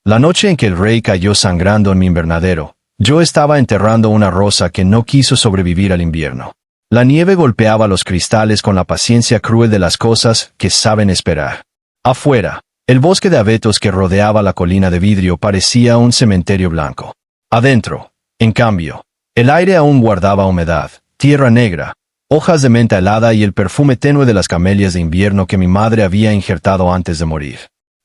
La noche en que el rey cayó sangrando en mi invernadero, yo estaba enterrando una rosa que no quiso sobrevivir al invierno. La nieve golpeaba los cristales con la paciencia cruel de las cosas que saben esperar. Afuera, el bosque de abetos que rodeaba la colina de vidrio parecía un cementerio blanco. Adentro, en cambio, el aire aún guardaba humedad, tierra negra, hojas de menta helada y el perfume tenue de las camelias de invierno que mi madre había injertado antes de morir.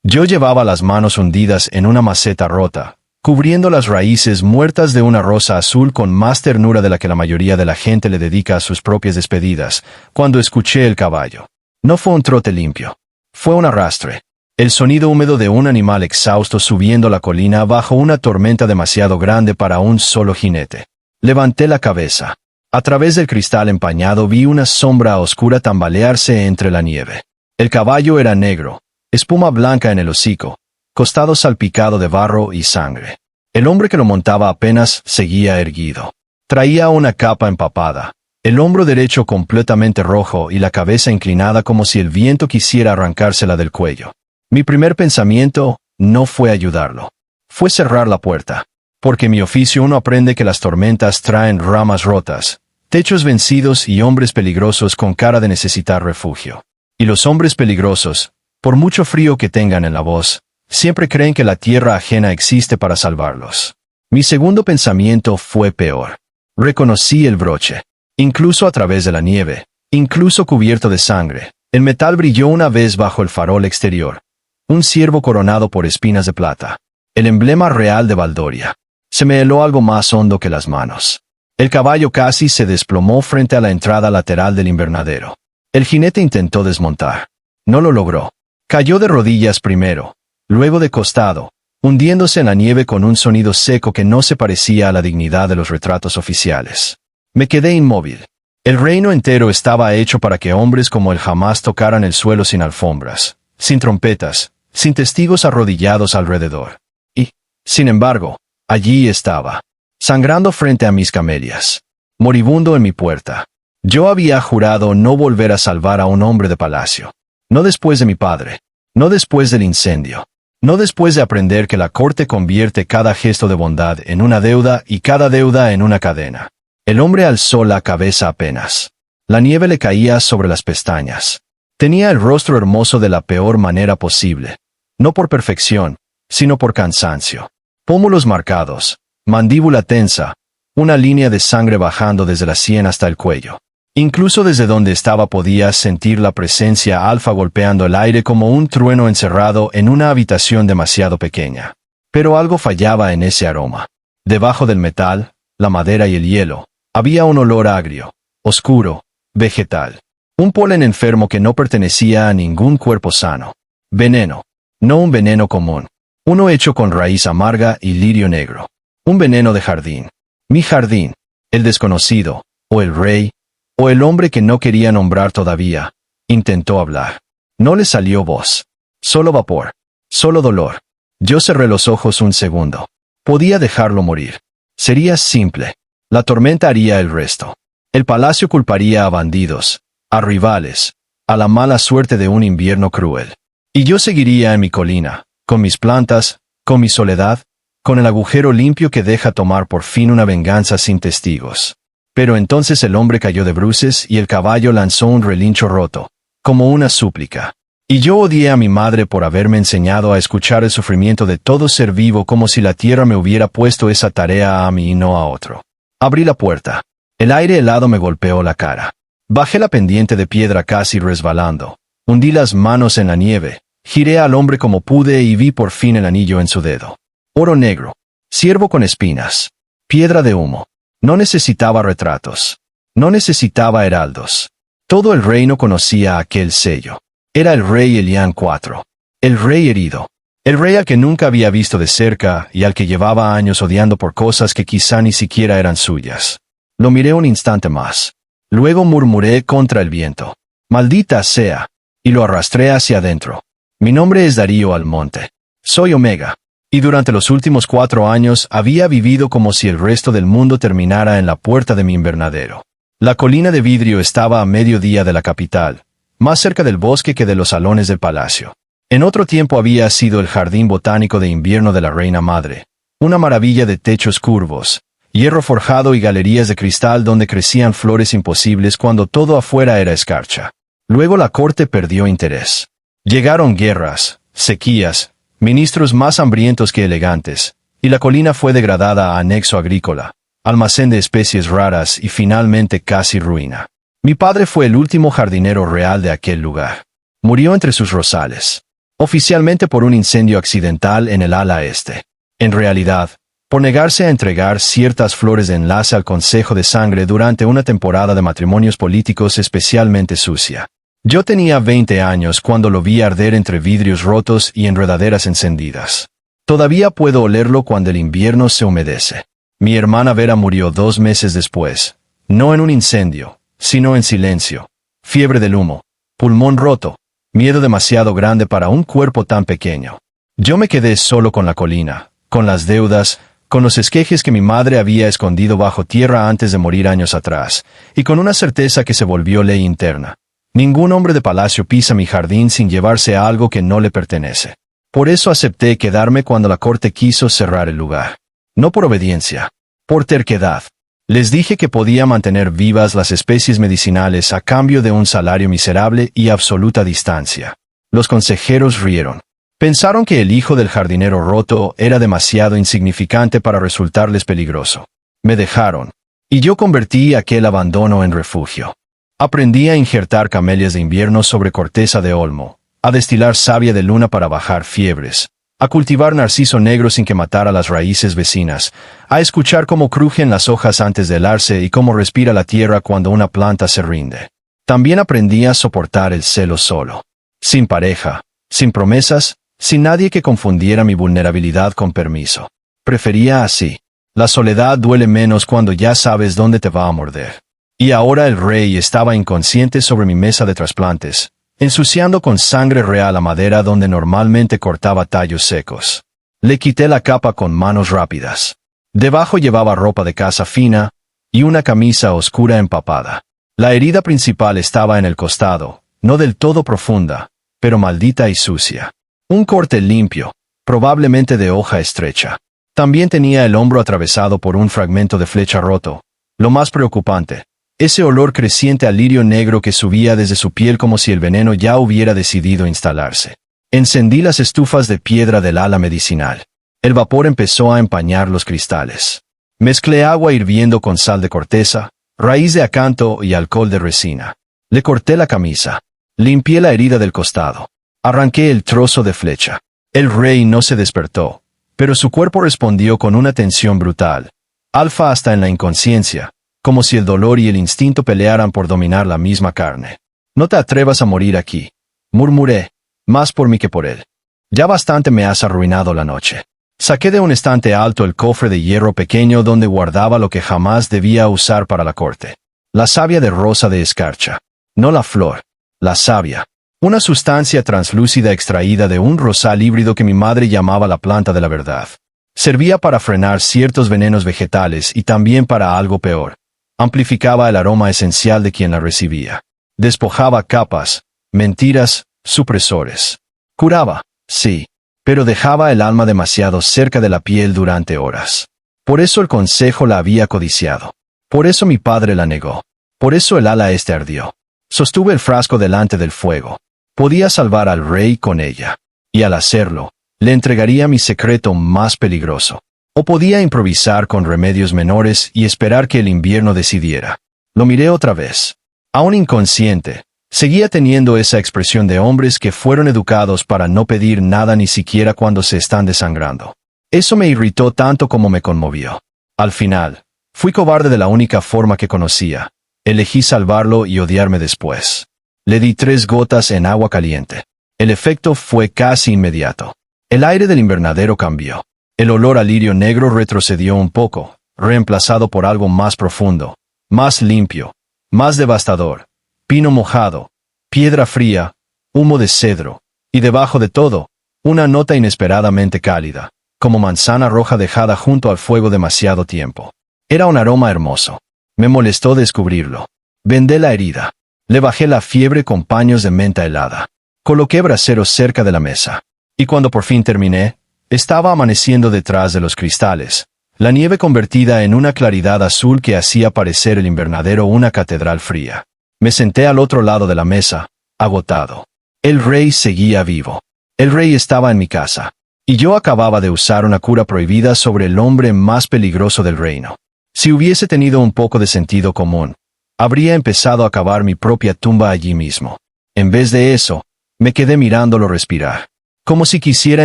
Yo llevaba las manos hundidas en una maceta rota, cubriendo las raíces muertas de una rosa azul con más ternura de la que la mayoría de la gente le dedica a sus propias despedidas, cuando escuché el caballo. No fue un trote limpio. Fue un arrastre. El sonido húmedo de un animal exhausto subiendo la colina bajo una tormenta demasiado grande para un solo jinete. Levanté la cabeza. A través del cristal empañado vi una sombra oscura tambalearse entre la nieve. El caballo era negro, espuma blanca en el hocico, costado salpicado de barro y sangre. El hombre que lo montaba apenas seguía erguido. Traía una capa empapada, el hombro derecho completamente rojo y la cabeza inclinada como si el viento quisiera arrancársela del cuello. Mi primer pensamiento no fue ayudarlo. Fue cerrar la puerta. Porque mi oficio uno aprende que las tormentas traen ramas rotas, techos vencidos y hombres peligrosos con cara de necesitar refugio. Y los hombres peligrosos, por mucho frío que tengan en la voz, siempre creen que la tierra ajena existe para salvarlos. Mi segundo pensamiento fue peor. Reconocí el broche. Incluso a través de la nieve, incluso cubierto de sangre, el metal brilló una vez bajo el farol exterior. Un ciervo coronado por espinas de plata. El emblema real de Valdoria. Se me heló algo más hondo que las manos. El caballo casi se desplomó frente a la entrada lateral del invernadero. El jinete intentó desmontar. No lo logró. Cayó de rodillas primero, luego de costado, hundiéndose en la nieve con un sonido seco que no se parecía a la dignidad de los retratos oficiales. Me quedé inmóvil. El reino entero estaba hecho para que hombres como él jamás tocaran el suelo sin alfombras, sin trompetas, sin testigos arrodillados alrededor. Y, sin embargo, allí estaba, sangrando frente a mis camelias, moribundo en mi puerta. Yo había jurado no volver a salvar a un hombre de palacio. No después de mi padre, no después del incendio, no después de aprender que la corte convierte cada gesto de bondad en una deuda y cada deuda en una cadena. El hombre alzó la cabeza apenas. La nieve le caía sobre las pestañas. Tenía el rostro hermoso de la peor manera posible. No por perfección, sino por cansancio. Pómulos marcados, mandíbula tensa, una línea de sangre bajando desde la sien hasta el cuello. Incluso desde donde estaba podía sentir la presencia alfa golpeando el aire como un trueno encerrado en una habitación demasiado pequeña. Pero algo fallaba en ese aroma. Debajo del metal, la madera y el hielo, había un olor agrio, oscuro, vegetal. Un polen enfermo que no pertenecía a ningún cuerpo sano. Veneno. No un veneno común. Uno hecho con raíz amarga y lirio negro. Un veneno de jardín. Mi jardín. El desconocido, o el rey, o el hombre que no quería nombrar todavía, intentó hablar. No le salió voz. Solo vapor. Solo dolor. Yo cerré los ojos un segundo. Podía dejarlo morir. Sería simple. La tormenta haría el resto. El palacio culparía a bandidos, a rivales, a la mala suerte de un invierno cruel. Y yo seguiría en mi colina, con mis plantas, con mi soledad, con el agujero limpio que deja tomar por fin una venganza sin testigos. Pero entonces el hombre cayó de bruces y el caballo lanzó un relincho roto, como una súplica. Y yo odié a mi madre por haberme enseñado a escuchar el sufrimiento de todo ser vivo como si la tierra me hubiera puesto esa tarea a mí y no a otro. Abrí la puerta. El aire helado me golpeó la cara. Bajé la pendiente de piedra casi resbalando. Hundí las manos en la nieve. Giré al hombre como pude y vi por fin el anillo en su dedo. Oro negro. Ciervo con espinas. Piedra de humo. No necesitaba retratos. No necesitaba heraldos. Todo el reino conocía aquel sello. Era el rey Elián IV. El rey herido. El rey al que nunca había visto de cerca y al que llevaba años odiando por cosas que quizá ni siquiera eran suyas. Lo miré un instante más. Luego murmuré contra el viento. Maldita sea. Y lo arrastré hacia adentro. Mi nombre es Darío Almonte. Soy Omega. Y durante los últimos 4 años había vivido como si el resto del mundo terminara en la puerta de mi invernadero. La colina de vidrio estaba a mediodía de la capital, más cerca del bosque que de los salones del palacio. En otro tiempo había sido el jardín botánico de invierno de la Reina Madre, una maravilla de techos curvos, hierro forjado y galerías de cristal donde crecían flores imposibles cuando todo afuera era escarcha. Luego la corte perdió interés. Llegaron guerras, sequías, ministros más hambrientos que elegantes, y la colina fue degradada a anexo agrícola, almacén de especies raras y finalmente casi ruina. Mi padre fue el último jardinero real de aquel lugar. Murió entre sus rosales. Oficialmente por un incendio accidental en el ala este. En realidad, por negarse a entregar ciertas flores de enlace al Consejo de Sangre durante una temporada de matrimonios políticos especialmente sucia. Yo tenía 20 años cuando lo vi arder entre vidrios rotos y enredaderas encendidas. Todavía puedo olerlo cuando el invierno se humedece. Mi hermana Vera murió 2 meses después. No en un incendio, sino en silencio. Fiebre del humo. Pulmón roto. Miedo demasiado grande para un cuerpo tan pequeño. Yo me quedé solo con la colina, con las deudas, con los esquejes que mi madre había escondido bajo tierra antes de morir años atrás, y con una certeza que se volvió ley interna. Ningún hombre de palacio pisa mi jardín sin llevarse algo que no le pertenece. Por eso acepté quedarme cuando la corte quiso cerrar el lugar. No por obediencia, por terquedad. Les dije que podía mantener vivas las especies medicinales a cambio de un salario miserable y absoluta distancia. Los consejeros rieron. Pensaron que el hijo del jardinero roto era demasiado insignificante para resultarles peligroso. Me dejaron. Y yo convertí aquel abandono en refugio. Aprendí a injertar camelias de invierno sobre corteza de olmo, a destilar savia de luna para bajar fiebres, a cultivar narciso negro sin que matara las raíces vecinas, a escuchar cómo crujen las hojas antes de helarse y cómo respira la tierra cuando una planta se rinde. También aprendí a soportar el celo solo. Sin pareja, sin promesas, sin nadie que confundiera mi vulnerabilidad con permiso. Prefería así. La soledad duele menos cuando ya sabes dónde te va a morder. Y ahora el rey estaba inconsciente sobre mi mesa de trasplantes, ensuciando con sangre real la madera donde normalmente cortaba tallos secos. Le quité la capa con manos rápidas. Debajo llevaba ropa de casa fina y una camisa oscura empapada. La herida principal estaba en el costado, no del todo profunda, pero maldita y sucia. Un corte limpio, probablemente de hoja estrecha. También tenía el hombro atravesado por un fragmento de flecha roto. Lo más preocupante, ese olor creciente a lirio negro que subía desde su piel como si el veneno ya hubiera decidido instalarse. Encendí las estufas de piedra del ala medicinal. El vapor empezó a empañar los cristales. Mezclé agua hirviendo con sal de corteza, raíz de acanto y alcohol de resina. Le corté la camisa. Limpié la herida del costado. Arranqué el trozo de flecha. El rey no se despertó, pero su cuerpo respondió con una tensión brutal. Alfa hasta en la inconsciencia, como si el dolor y el instinto pelearan por dominar la misma carne. No te atrevas a morir aquí, murmuré, más por mí que por él. Ya bastante me has arruinado la noche. Saqué de un estante alto el cofre de hierro pequeño donde guardaba lo que jamás debía usar para la corte. La savia de rosa de escarcha. No la flor, la savia. Una sustancia translúcida extraída de un rosal híbrido que mi madre llamaba la planta de la verdad. Servía para frenar ciertos venenos vegetales y también para algo peor. Amplificaba el aroma esencial de quien la recibía. Despojaba capas, mentiras, supresores. Curaba, sí, pero dejaba el alma demasiado cerca de la piel durante horas. Por eso el consejo la había codiciado. Por eso mi padre la negó. Por eso el ala este ardió. Sostuve el frasco delante del fuego. Podía salvar al rey con ella. Y al hacerlo, le entregaría mi secreto más peligroso. O podía improvisar con remedios menores y esperar que el invierno decidiera. Lo miré otra vez. Aún inconsciente, seguía teniendo esa expresión de hombres que fueron educados para no pedir nada ni siquiera cuando se están desangrando. Eso me irritó tanto como me conmovió. Al final, fui cobarde de la única forma que conocía. Elegí salvarlo y odiarme después. Le di 3 gotas en agua caliente. El efecto fue casi inmediato. El aire del invernadero cambió. El olor a lirio negro retrocedió un poco, reemplazado por algo más profundo, más limpio, más devastador. Pino mojado, piedra fría, humo de cedro, y debajo de todo, una nota inesperadamente cálida, como manzana roja dejada junto al fuego demasiado tiempo. Era un aroma hermoso. Me molestó descubrirlo. Vendé la herida. Le bajé la fiebre con paños de menta helada. Coloqué braseros cerca de la mesa. Y cuando por fin terminé, estaba amaneciendo detrás de los cristales, la nieve convertida en una claridad azul que hacía parecer el invernadero una catedral fría. Me senté al otro lado de la mesa, agotado. El rey seguía vivo. El rey estaba en mi casa. Y yo acababa de usar una cura prohibida sobre el hombre más peligroso del reino. Si hubiese tenido un poco de sentido común, habría empezado a cavar mi propia tumba allí mismo. En vez de eso, me quedé mirándolo respirar, como si quisiera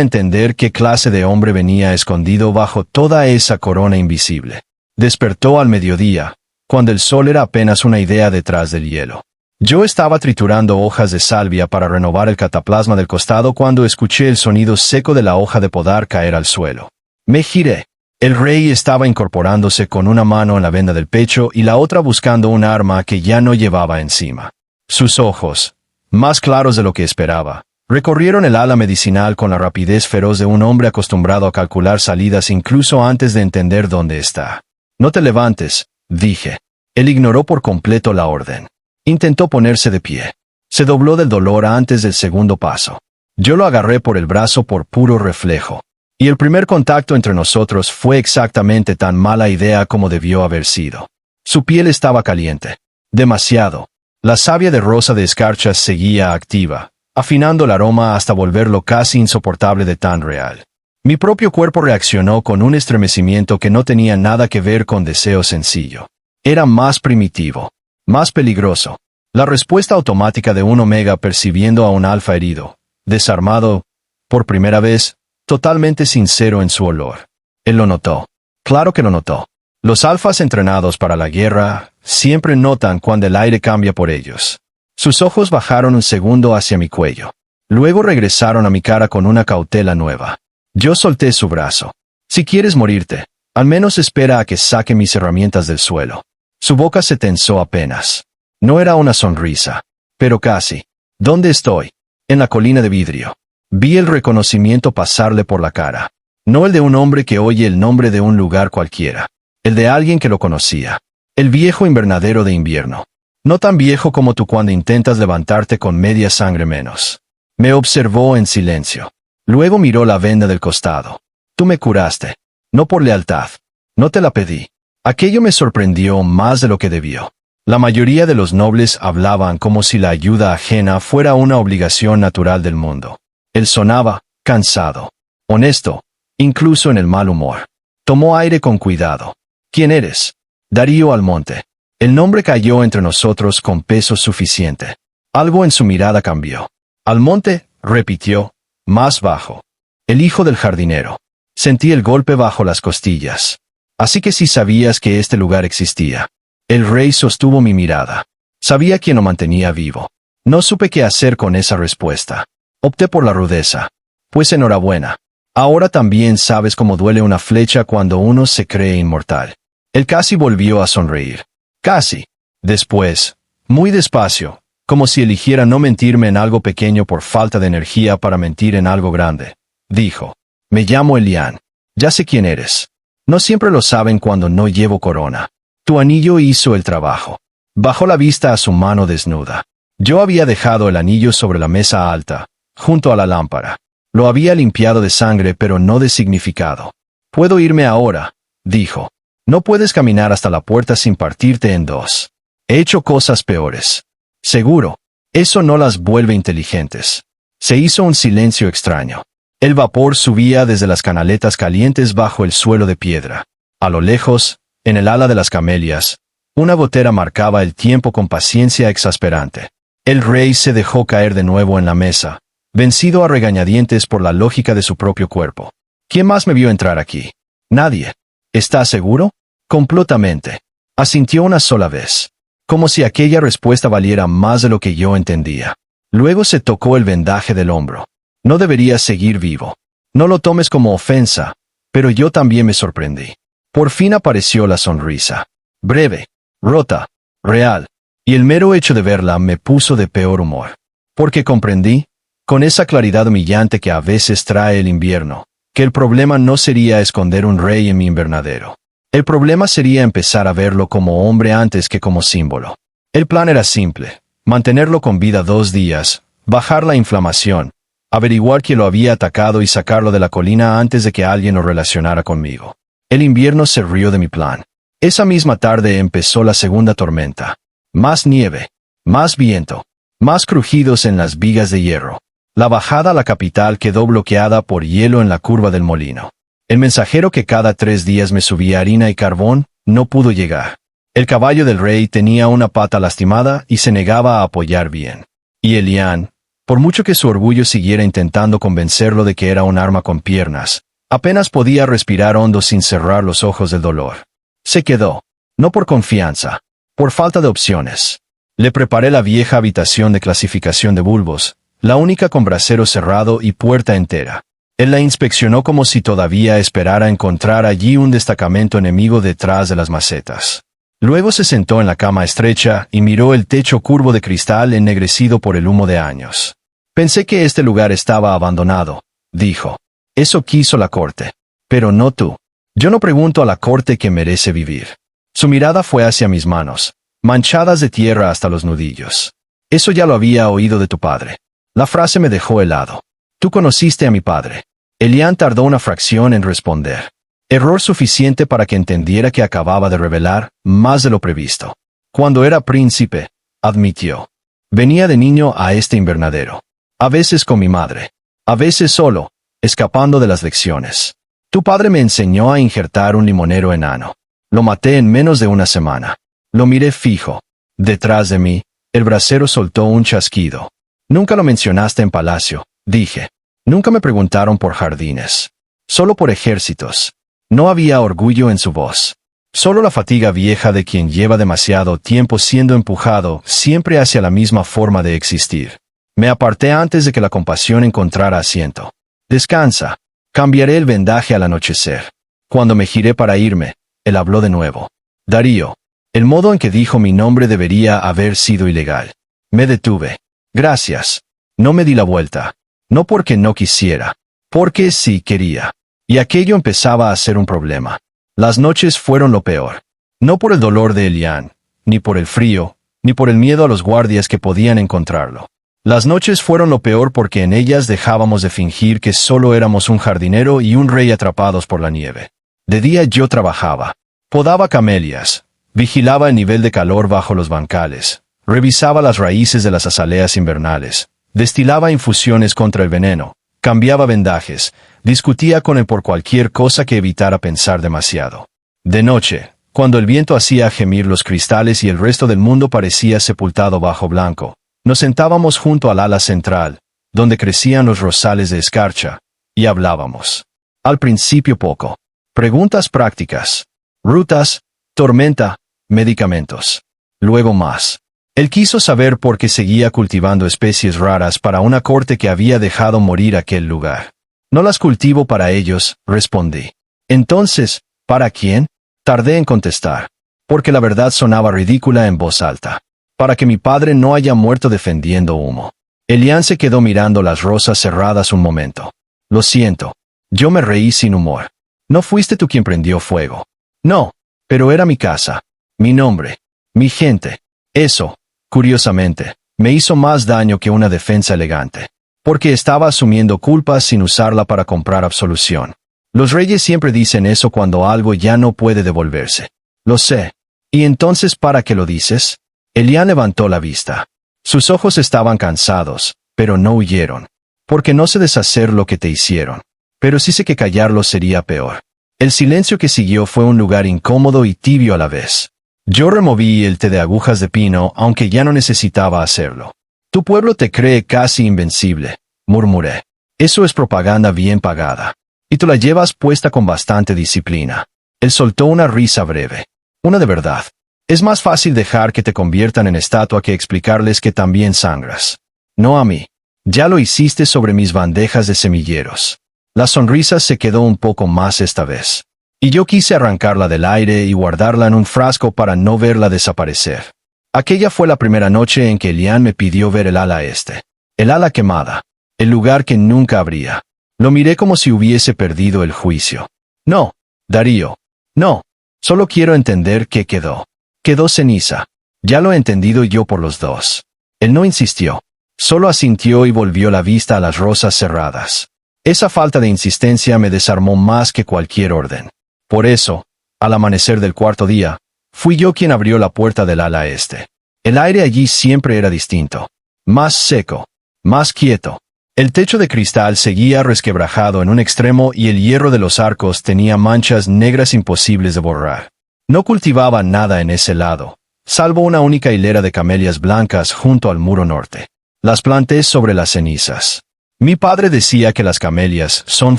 entender qué clase de hombre venía escondido bajo toda esa corona invisible. Despertó al mediodía, cuando el sol era apenas una idea detrás del hielo. Yo estaba triturando hojas de salvia para renovar el cataplasma del costado cuando escuché el sonido seco de la hoja de podar caer al suelo. Me giré. El rey estaba incorporándose con una mano en la venda del pecho y la otra buscando un arma que ya no llevaba encima. Sus ojos, más claros de lo que esperaba, recorrieron el ala medicinal con la rapidez feroz de un hombre acostumbrado a calcular salidas incluso antes de entender dónde está. «No te levantes», dije. Él ignoró por completo la orden. Intentó ponerse de pie. Se dobló del dolor antes del segundo paso. Yo lo agarré por el brazo por puro reflejo. Y el primer contacto entre nosotros fue exactamente tan mala idea como debió haber sido. Su piel estaba caliente. Demasiado. La savia de rosa de escarchas seguía activa, afinando el aroma hasta volverlo casi insoportable de tan real. Mi propio cuerpo reaccionó con un estremecimiento que no tenía nada que ver con deseo sencillo. Era más primitivo. Más peligroso. La respuesta automática de un omega percibiendo a un alfa herido, desarmado, por primera vez, totalmente sincero en su olor. Él lo notó. Claro que lo notó. Los alfas entrenados para la guerra siempre notan cuando el aire cambia por ellos. Sus ojos bajaron un segundo hacia mi cuello. Luego regresaron a mi cara con una cautela nueva. Yo solté su brazo. Si quieres morirte, al menos espera a que saque mis herramientas del suelo. Su boca se tensó apenas. No era una sonrisa, pero casi. ¿Dónde estoy? En la colina de vidrio. Vi el reconocimiento pasarle por la cara. No el de un hombre que oye el nombre de un lugar cualquiera. El de alguien que lo conocía. El viejo invernadero de invierno. No tan viejo como tú cuando intentas levantarte con media sangre menos. Me observó en silencio. Luego miró la venda del costado. Tú me curaste. No por lealtad. No te la pedí. Aquello me sorprendió más de lo que debió. La mayoría de los nobles hablaban como si la ayuda ajena fuera una obligación natural del mundo. Él sonaba, cansado, honesto, incluso en el mal humor. Tomó aire con cuidado. ¿Quién eres? Darío Almonte. El nombre cayó entre nosotros con peso suficiente. Algo en su mirada cambió. Almonte, repitió, más bajo. El hijo del jardinero. Sentí el golpe bajo las costillas. Así que sí sabías que este lugar existía. El rey sostuvo mi mirada. Sabía quién lo mantenía vivo. No supe qué hacer con esa respuesta. Opté por la rudeza. Pues enhorabuena. Ahora también sabes cómo duele una flecha cuando uno se cree inmortal. Él casi volvió a sonreír. Casi. Después, muy despacio, como si eligiera no mentirme en algo pequeño por falta de energía para mentir en algo grande, dijo. Me llamo Elian. Ya sé quién eres. No siempre lo saben cuando no llevo corona. Tu anillo hizo el trabajo. Bajó la vista a su mano desnuda. Yo había dejado el anillo sobre la mesa alta, junto a la lámpara. Lo había limpiado de sangre pero no de significado. Puedo irme ahora, dijo. No puedes caminar hasta la puerta sin partirte en dos. He hecho cosas peores. Seguro. Eso no las vuelve inteligentes. Se hizo un silencio extraño. El vapor subía desde las canaletas calientes bajo el suelo de piedra. A lo lejos, en el ala de las camelias, una gotera marcaba el tiempo con paciencia exasperante. El rey se dejó caer de nuevo en la mesa, vencido a regañadientes por la lógica de su propio cuerpo. ¿Quién más me vio entrar aquí? Nadie. ¿Estás seguro? Completamente. Asintió una sola vez. Como si aquella respuesta valiera más de lo que yo entendía. Luego se tocó el vendaje del hombro. No deberías seguir vivo. No lo tomes como ofensa, pero yo también me sorprendí. Por fin apareció la sonrisa. Breve, rota, real. Y el mero hecho de verla me puso de peor humor. Porque comprendí, con esa claridad humillante que a veces trae el invierno, que el problema no sería esconder un rey en mi invernadero. El problema sería empezar a verlo como hombre antes que como símbolo. El plan era simple, mantenerlo con vida 2 días, bajar la inflamación, averiguar quién lo había atacado y sacarlo de la colina antes de que alguien lo relacionara conmigo. El invierno se rió de mi plan. Esa misma tarde empezó la segunda tormenta. Más nieve, más viento, más crujidos en las vigas de hierro. La bajada a la capital quedó bloqueada por hielo en la curva del molino. El mensajero que cada 3 días me subía harina y carbón no pudo llegar. El caballo del rey tenía una pata lastimada y se negaba a apoyar bien. Y Elián, por mucho que su orgullo siguiera intentando convencerlo de que era un arma con piernas, apenas podía respirar hondo sin cerrar los ojos del dolor. Se quedó, no por confianza, por falta de opciones. Le preparé la vieja habitación de clasificación de bulbos, la única con brasero cerrado y puerta entera. Él la inspeccionó como si todavía esperara encontrar allí un destacamento enemigo detrás de las macetas. Luego se sentó en la cama estrecha y miró el techo curvo de cristal ennegrecido por el humo de años. Pensé que este lugar estaba abandonado, dijo. Eso quiso la corte. Pero no tú. Yo no pregunto a la corte que merece vivir. Su mirada fue hacia mis manos, manchadas de tierra hasta los nudillos. Eso ya lo había oído de tu padre. La frase me dejó helado. Tú conociste a mi padre. Elián tardó una fracción en responder. Error suficiente para que entendiera que acababa de revelar más de lo previsto. Cuando era príncipe, admitió. Venía de niño a este invernadero. A veces con mi madre. A veces solo, escapando de las lecciones. Tu padre me enseñó a injertar un limonero enano. Lo maté en menos de una semana. Lo miré fijo. Detrás de mí, el brasero soltó un chasquido. Nunca lo mencionaste en palacio, dije. Nunca me preguntaron por jardines. Solo por ejércitos. No había orgullo en su voz. Solo la fatiga vieja de quien lleva demasiado tiempo siendo empujado siempre hacia la misma forma de existir. Me aparté antes de que la compasión encontrara asiento. Descansa. Cambiaré el vendaje al anochecer. Cuando me giré para irme, él habló de nuevo. Darío. El modo en que dijo mi nombre debería haber sido ilegal. Me detuve. Gracias. No me di la vuelta. No porque no quisiera. Porque sí quería. Y aquello empezaba a ser un problema. Las noches fueron lo peor. No por el dolor de Elián, ni por el frío, ni por el miedo a los guardias que podían encontrarlo. Las noches fueron lo peor porque en ellas dejábamos de fingir que solo éramos un jardinero y un rey atrapados por la nieve. De día yo trabajaba. Podaba camelias. Vigilaba el nivel de calor bajo los bancales. Revisaba las raíces de las azaleas invernales. Destilaba infusiones contra el veneno. Cambiaba vendajes. Discutía con él por cualquier cosa que evitara pensar demasiado. De noche, cuando el viento hacía gemir los cristales y el resto del mundo parecía sepultado bajo blanco, nos sentábamos junto al ala central, donde crecían los rosales de escarcha, y hablábamos. Al principio poco. Preguntas prácticas. Rutas, tormenta, medicamentos. Luego más. Él quiso saber por qué seguía cultivando especies raras para una corte que había dejado morir aquel lugar. No las cultivo para ellos, respondí. Entonces, ¿para quién? Tardé en contestar, porque la verdad sonaba ridícula en voz alta. Para que mi padre no haya muerto defendiendo humo. Elián se quedó mirando las rosas cerradas un momento. Lo siento. Yo me reí sin humor. No fuiste tú quien prendió fuego. No, pero era mi casa, mi nombre, mi gente. Eso, curiosamente, me hizo más daño que una defensa elegante. Porque estaba asumiendo culpas sin usarla para comprar absolución. Los reyes siempre dicen eso cuando algo ya no puede devolverse. Lo sé. ¿Y entonces para qué lo dices? Elián levantó la vista. Sus ojos estaban cansados, pero no huyeron. Porque no sé deshacer lo que te hicieron. Pero sí sé que callarlo sería peor. El silencio que siguió fue un lugar incómodo y tibio a la vez. Yo removí el té de agujas de pino aunque ya no necesitaba hacerlo. Tu pueblo te cree casi invencible, murmuré. Eso es propaganda bien pagada. Y tú la llevas puesta con bastante disciplina. Él soltó una risa breve. Una de verdad. Es más fácil dejar que te conviertan en estatua que explicarles que también sangras. No a mí. Ya lo hiciste sobre mis bandejas de semilleros. La sonrisa se quedó un poco más esta vez. Y yo quise arrancarla del aire y guardarla en un frasco para no verla desaparecer. Aquella fue la primera noche en que Elián me pidió ver el ala este. El ala quemada. El lugar que nunca habría. Lo miré como si hubiese perdido el juicio. No, Darío. No. Solo quiero entender qué quedó. Quedó ceniza. Ya lo he entendido yo por los dos. Él no insistió. Solo asintió y volvió la vista a las rosas cerradas. Esa falta de insistencia me desarmó más que cualquier orden. Por eso, al amanecer del cuarto día, fui yo quien abrió la puerta del ala este. El aire allí siempre era distinto. Más seco. Más quieto. El techo de cristal seguía resquebrajado en un extremo y el hierro de los arcos tenía manchas negras imposibles de borrar. No cultivaba nada en ese lado, salvo una única hilera de camelias blancas junto al muro norte. Las planté sobre las cenizas. Mi padre decía que las camelias son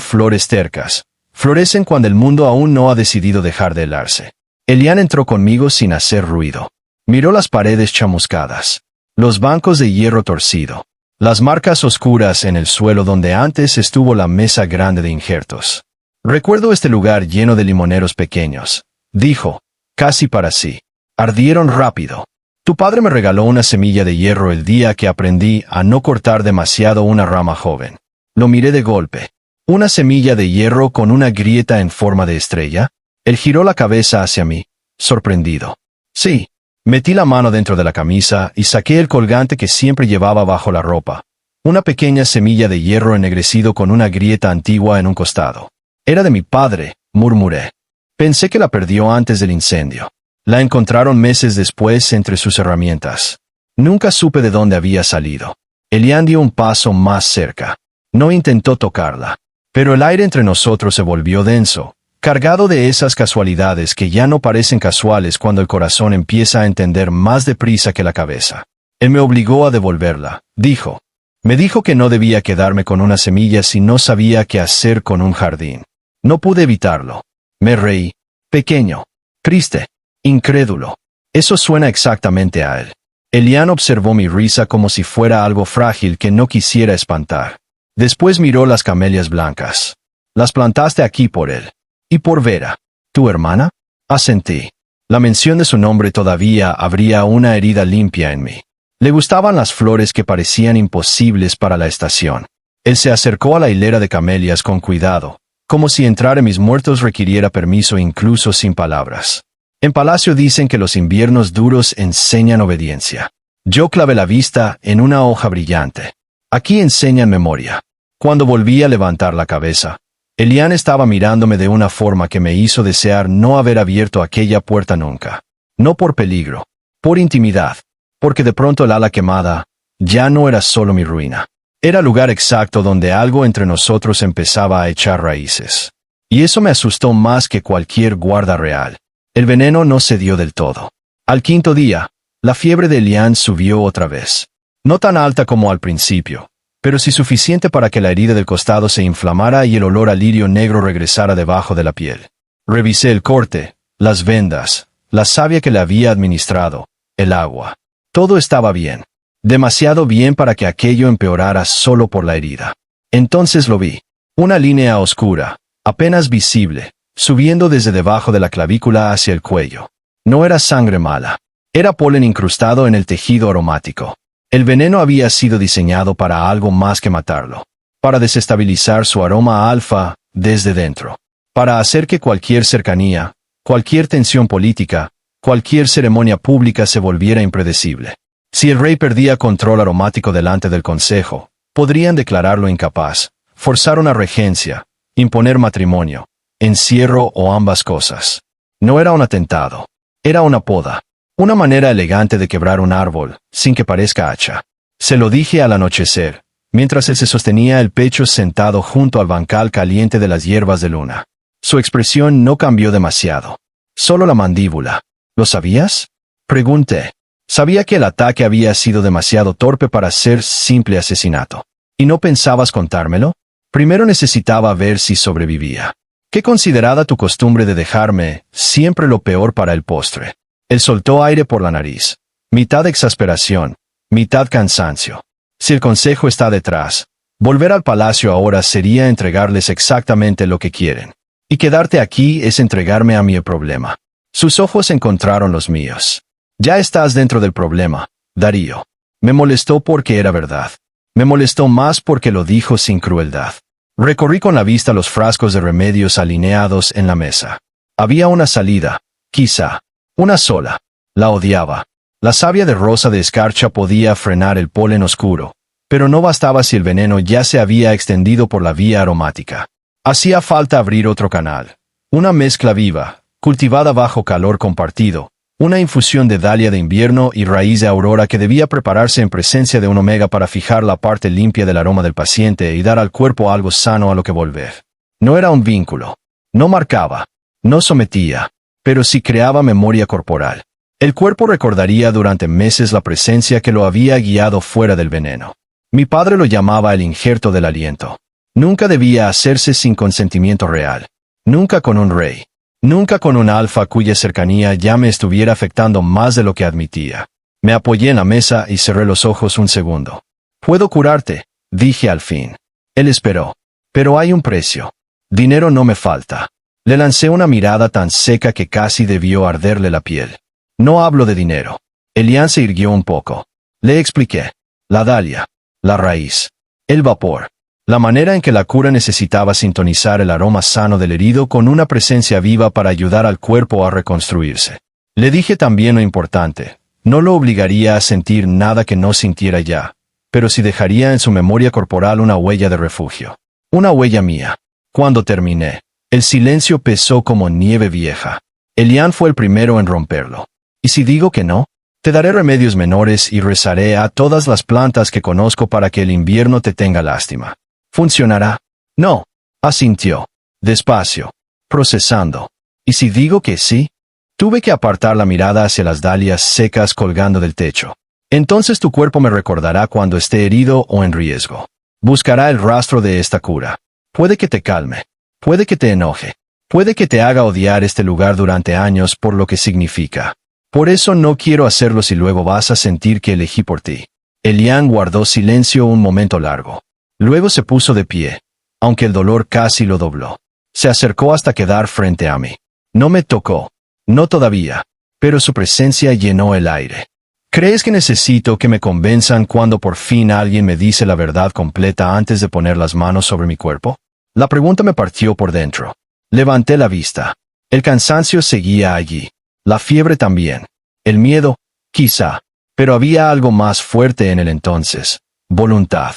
flores tercas. Florecen cuando el mundo aún no ha decidido dejar de helarse. Elian entró conmigo sin hacer ruido. Miró las paredes chamuscadas, los bancos de hierro torcido, las marcas oscuras en el suelo donde antes estuvo la mesa grande de injertos. Recuerdo este lugar lleno de limoneros pequeños, dijo, casi para sí. Ardieron rápido. Tu padre me regaló una semilla de hierro el día que aprendí a no cortar demasiado una rama joven. Lo miré de golpe. ¿Una semilla de hierro con una grieta en forma de estrella? Él giró la cabeza hacia mí, sorprendido. Sí. Metí la mano dentro de la camisa y saqué el colgante que siempre llevaba bajo la ropa. Una pequeña semilla de hierro ennegrecido con una grieta antigua en un costado. Era de mi padre, murmuré. Pensé que la perdió antes del incendio. La encontraron meses después entre sus herramientas. Nunca supe de dónde había salido. Elian dio un paso más cerca. No intentó tocarla. Pero el aire entre nosotros se volvió denso, cargado de esas casualidades que ya no parecen casuales cuando el corazón empieza a entender más deprisa que la cabeza. Él me obligó a devolverla, dijo. Me dijo que no debía quedarme con una semilla si no sabía qué hacer con un jardín. No pude evitarlo. Me reí. Pequeño. Triste. Incrédulo. Eso suena exactamente a él. Elian observó mi risa como si fuera algo frágil que no quisiera espantar. Después miró las camelias blancas. Las plantaste aquí por él. ¿Y por Vera, tu hermana? Asentí. La mención de su nombre todavía abría una herida limpia en mí. Le gustaban las flores que parecían imposibles para la estación. Él se acercó a la hilera de camelias con cuidado, como si entrar en mis muertos requiriera permiso incluso sin palabras. En Palacio dicen que los inviernos duros enseñan obediencia. Yo clavé la vista en una hoja brillante. Aquí enseñan memoria. Cuando volví a levantar la cabeza, Elian estaba mirándome de una forma que me hizo desear no haber abierto aquella puerta nunca. No por peligro, por intimidad, porque de pronto el ala quemada ya no era solo mi ruina. Era el lugar exacto donde algo entre nosotros empezaba a echar raíces. Y eso me asustó más que cualquier guarda real. El veneno no cedió del todo. Al quinto día, la fiebre de Elian subió otra vez. No tan alta como al principio, pero sí suficiente para que la herida del costado se inflamara y el olor a lirio negro regresara debajo de la piel. Revisé el corte, las vendas, la savia que le había administrado, el agua. Todo estaba bien. Demasiado bien para que aquello empeorara solo por la herida. Entonces lo vi. Una línea oscura, apenas visible, subiendo desde debajo de la clavícula hacia el cuello. No era sangre mala. Era polen incrustado en el tejido aromático. El veneno había sido diseñado para algo más que matarlo. Para desestabilizar su aroma alfa desde dentro. Para hacer que cualquier cercanía, cualquier tensión política, cualquier ceremonia pública se volviera impredecible. Si el rey perdía control aromático delante del consejo, podrían declararlo incapaz, forzar una regencia, imponer matrimonio, encierro o ambas cosas. No era un atentado. Era una poda. Una manera elegante de quebrar un árbol, sin que parezca hacha. Se lo dije al anochecer, mientras él se sostenía el pecho sentado junto al bancal caliente de las hierbas de luna. Su expresión no cambió demasiado. Solo la mandíbula. ¿Lo sabías? Pregunté. Sabía que el ataque había sido demasiado torpe para ser simple asesinato. ¿Y no pensabas contármelo? Primero necesitaba ver si sobrevivía. ¿Qué considerada tu costumbre de dejarme siempre lo peor para el postre? Él soltó aire por la nariz. Mitad exasperación, mitad cansancio. Si el consejo está detrás, volver al palacio ahora sería entregarles exactamente lo que quieren. Y quedarte aquí es entregarme a mi problema. Sus ojos encontraron los míos. Ya estás dentro del problema, Darío. Me molestó porque era verdad. Me molestó más porque lo dijo sin crueldad. Recorrí con la vista los frascos de remedios alineados en la mesa. Había una salida, quizá. Una sola. La odiaba. La savia de rosa de escarcha podía frenar el polen oscuro, Pero no bastaba si el veneno ya se había extendido por la vía aromática. Hacía falta abrir otro canal. Una mezcla viva, cultivada bajo calor compartido, una infusión de dalia de invierno y raíz de aurora que debía prepararse en presencia de un omega para fijar la parte limpia del aroma del paciente y dar al cuerpo algo sano a lo que volver. No era un vínculo. No marcaba. No sometía. Pero sí creaba memoria corporal. El cuerpo recordaría durante meses la presencia que lo había guiado fuera del veneno. Mi padre lo llamaba el injerto del aliento. Nunca debía hacerse sin consentimiento real. Nunca con un rey. Nunca con un alfa cuya cercanía ya me estuviera afectando más de lo que admitía. Me apoyé en la mesa y cerré los ojos un segundo. «Puedo curarte», dije al fin. Él esperó. «Pero hay un precio. Dinero no me falta». Le lancé una mirada tan seca que casi debió arderle la piel. «No hablo de dinero». Elian se irguió un poco. Le expliqué. La dalia. La raíz. El vapor. La manera en que la cura necesitaba sintonizar el aroma sano del herido con una presencia viva para ayudar al cuerpo a reconstruirse. Le dije también lo importante. No lo obligaría a sentir nada que no sintiera ya, pero sí dejaría en su memoria corporal una huella de refugio. Una huella mía. Cuando terminé, el silencio pesó como nieve vieja. Elian fue el primero en romperlo. ¿Y si digo que no? Te daré remedios menores y rezaré a todas las plantas que conozco para que el invierno te tenga lástima. ¿Funcionará? No. Asintió. Despacio. Procesando. ¿Y si digo que sí? Tuve que apartar la mirada hacia las dalias secas colgando del techo. Entonces tu cuerpo me recordará cuando esté herido o en riesgo. Buscará el rastro de esta cura. Puede que te calme. Puede que te enoje. Puede que te haga odiar este lugar durante años por lo que significa. Por eso no quiero hacerlo si luego vas a sentir que elegí por ti. Elian guardó silencio un momento largo. Luego se puso de pie, aunque el dolor casi lo dobló. Se acercó hasta quedar frente a mí. No me tocó. No todavía. Pero su presencia llenó el aire. ¿Crees que necesito que me convenzan cuando por fin alguien me dice la verdad completa antes de poner las manos sobre mi cuerpo? La pregunta me partió por dentro. Levanté la vista. El cansancio seguía allí. La fiebre también. El miedo, quizá. Pero había algo más fuerte en él entonces. Voluntad.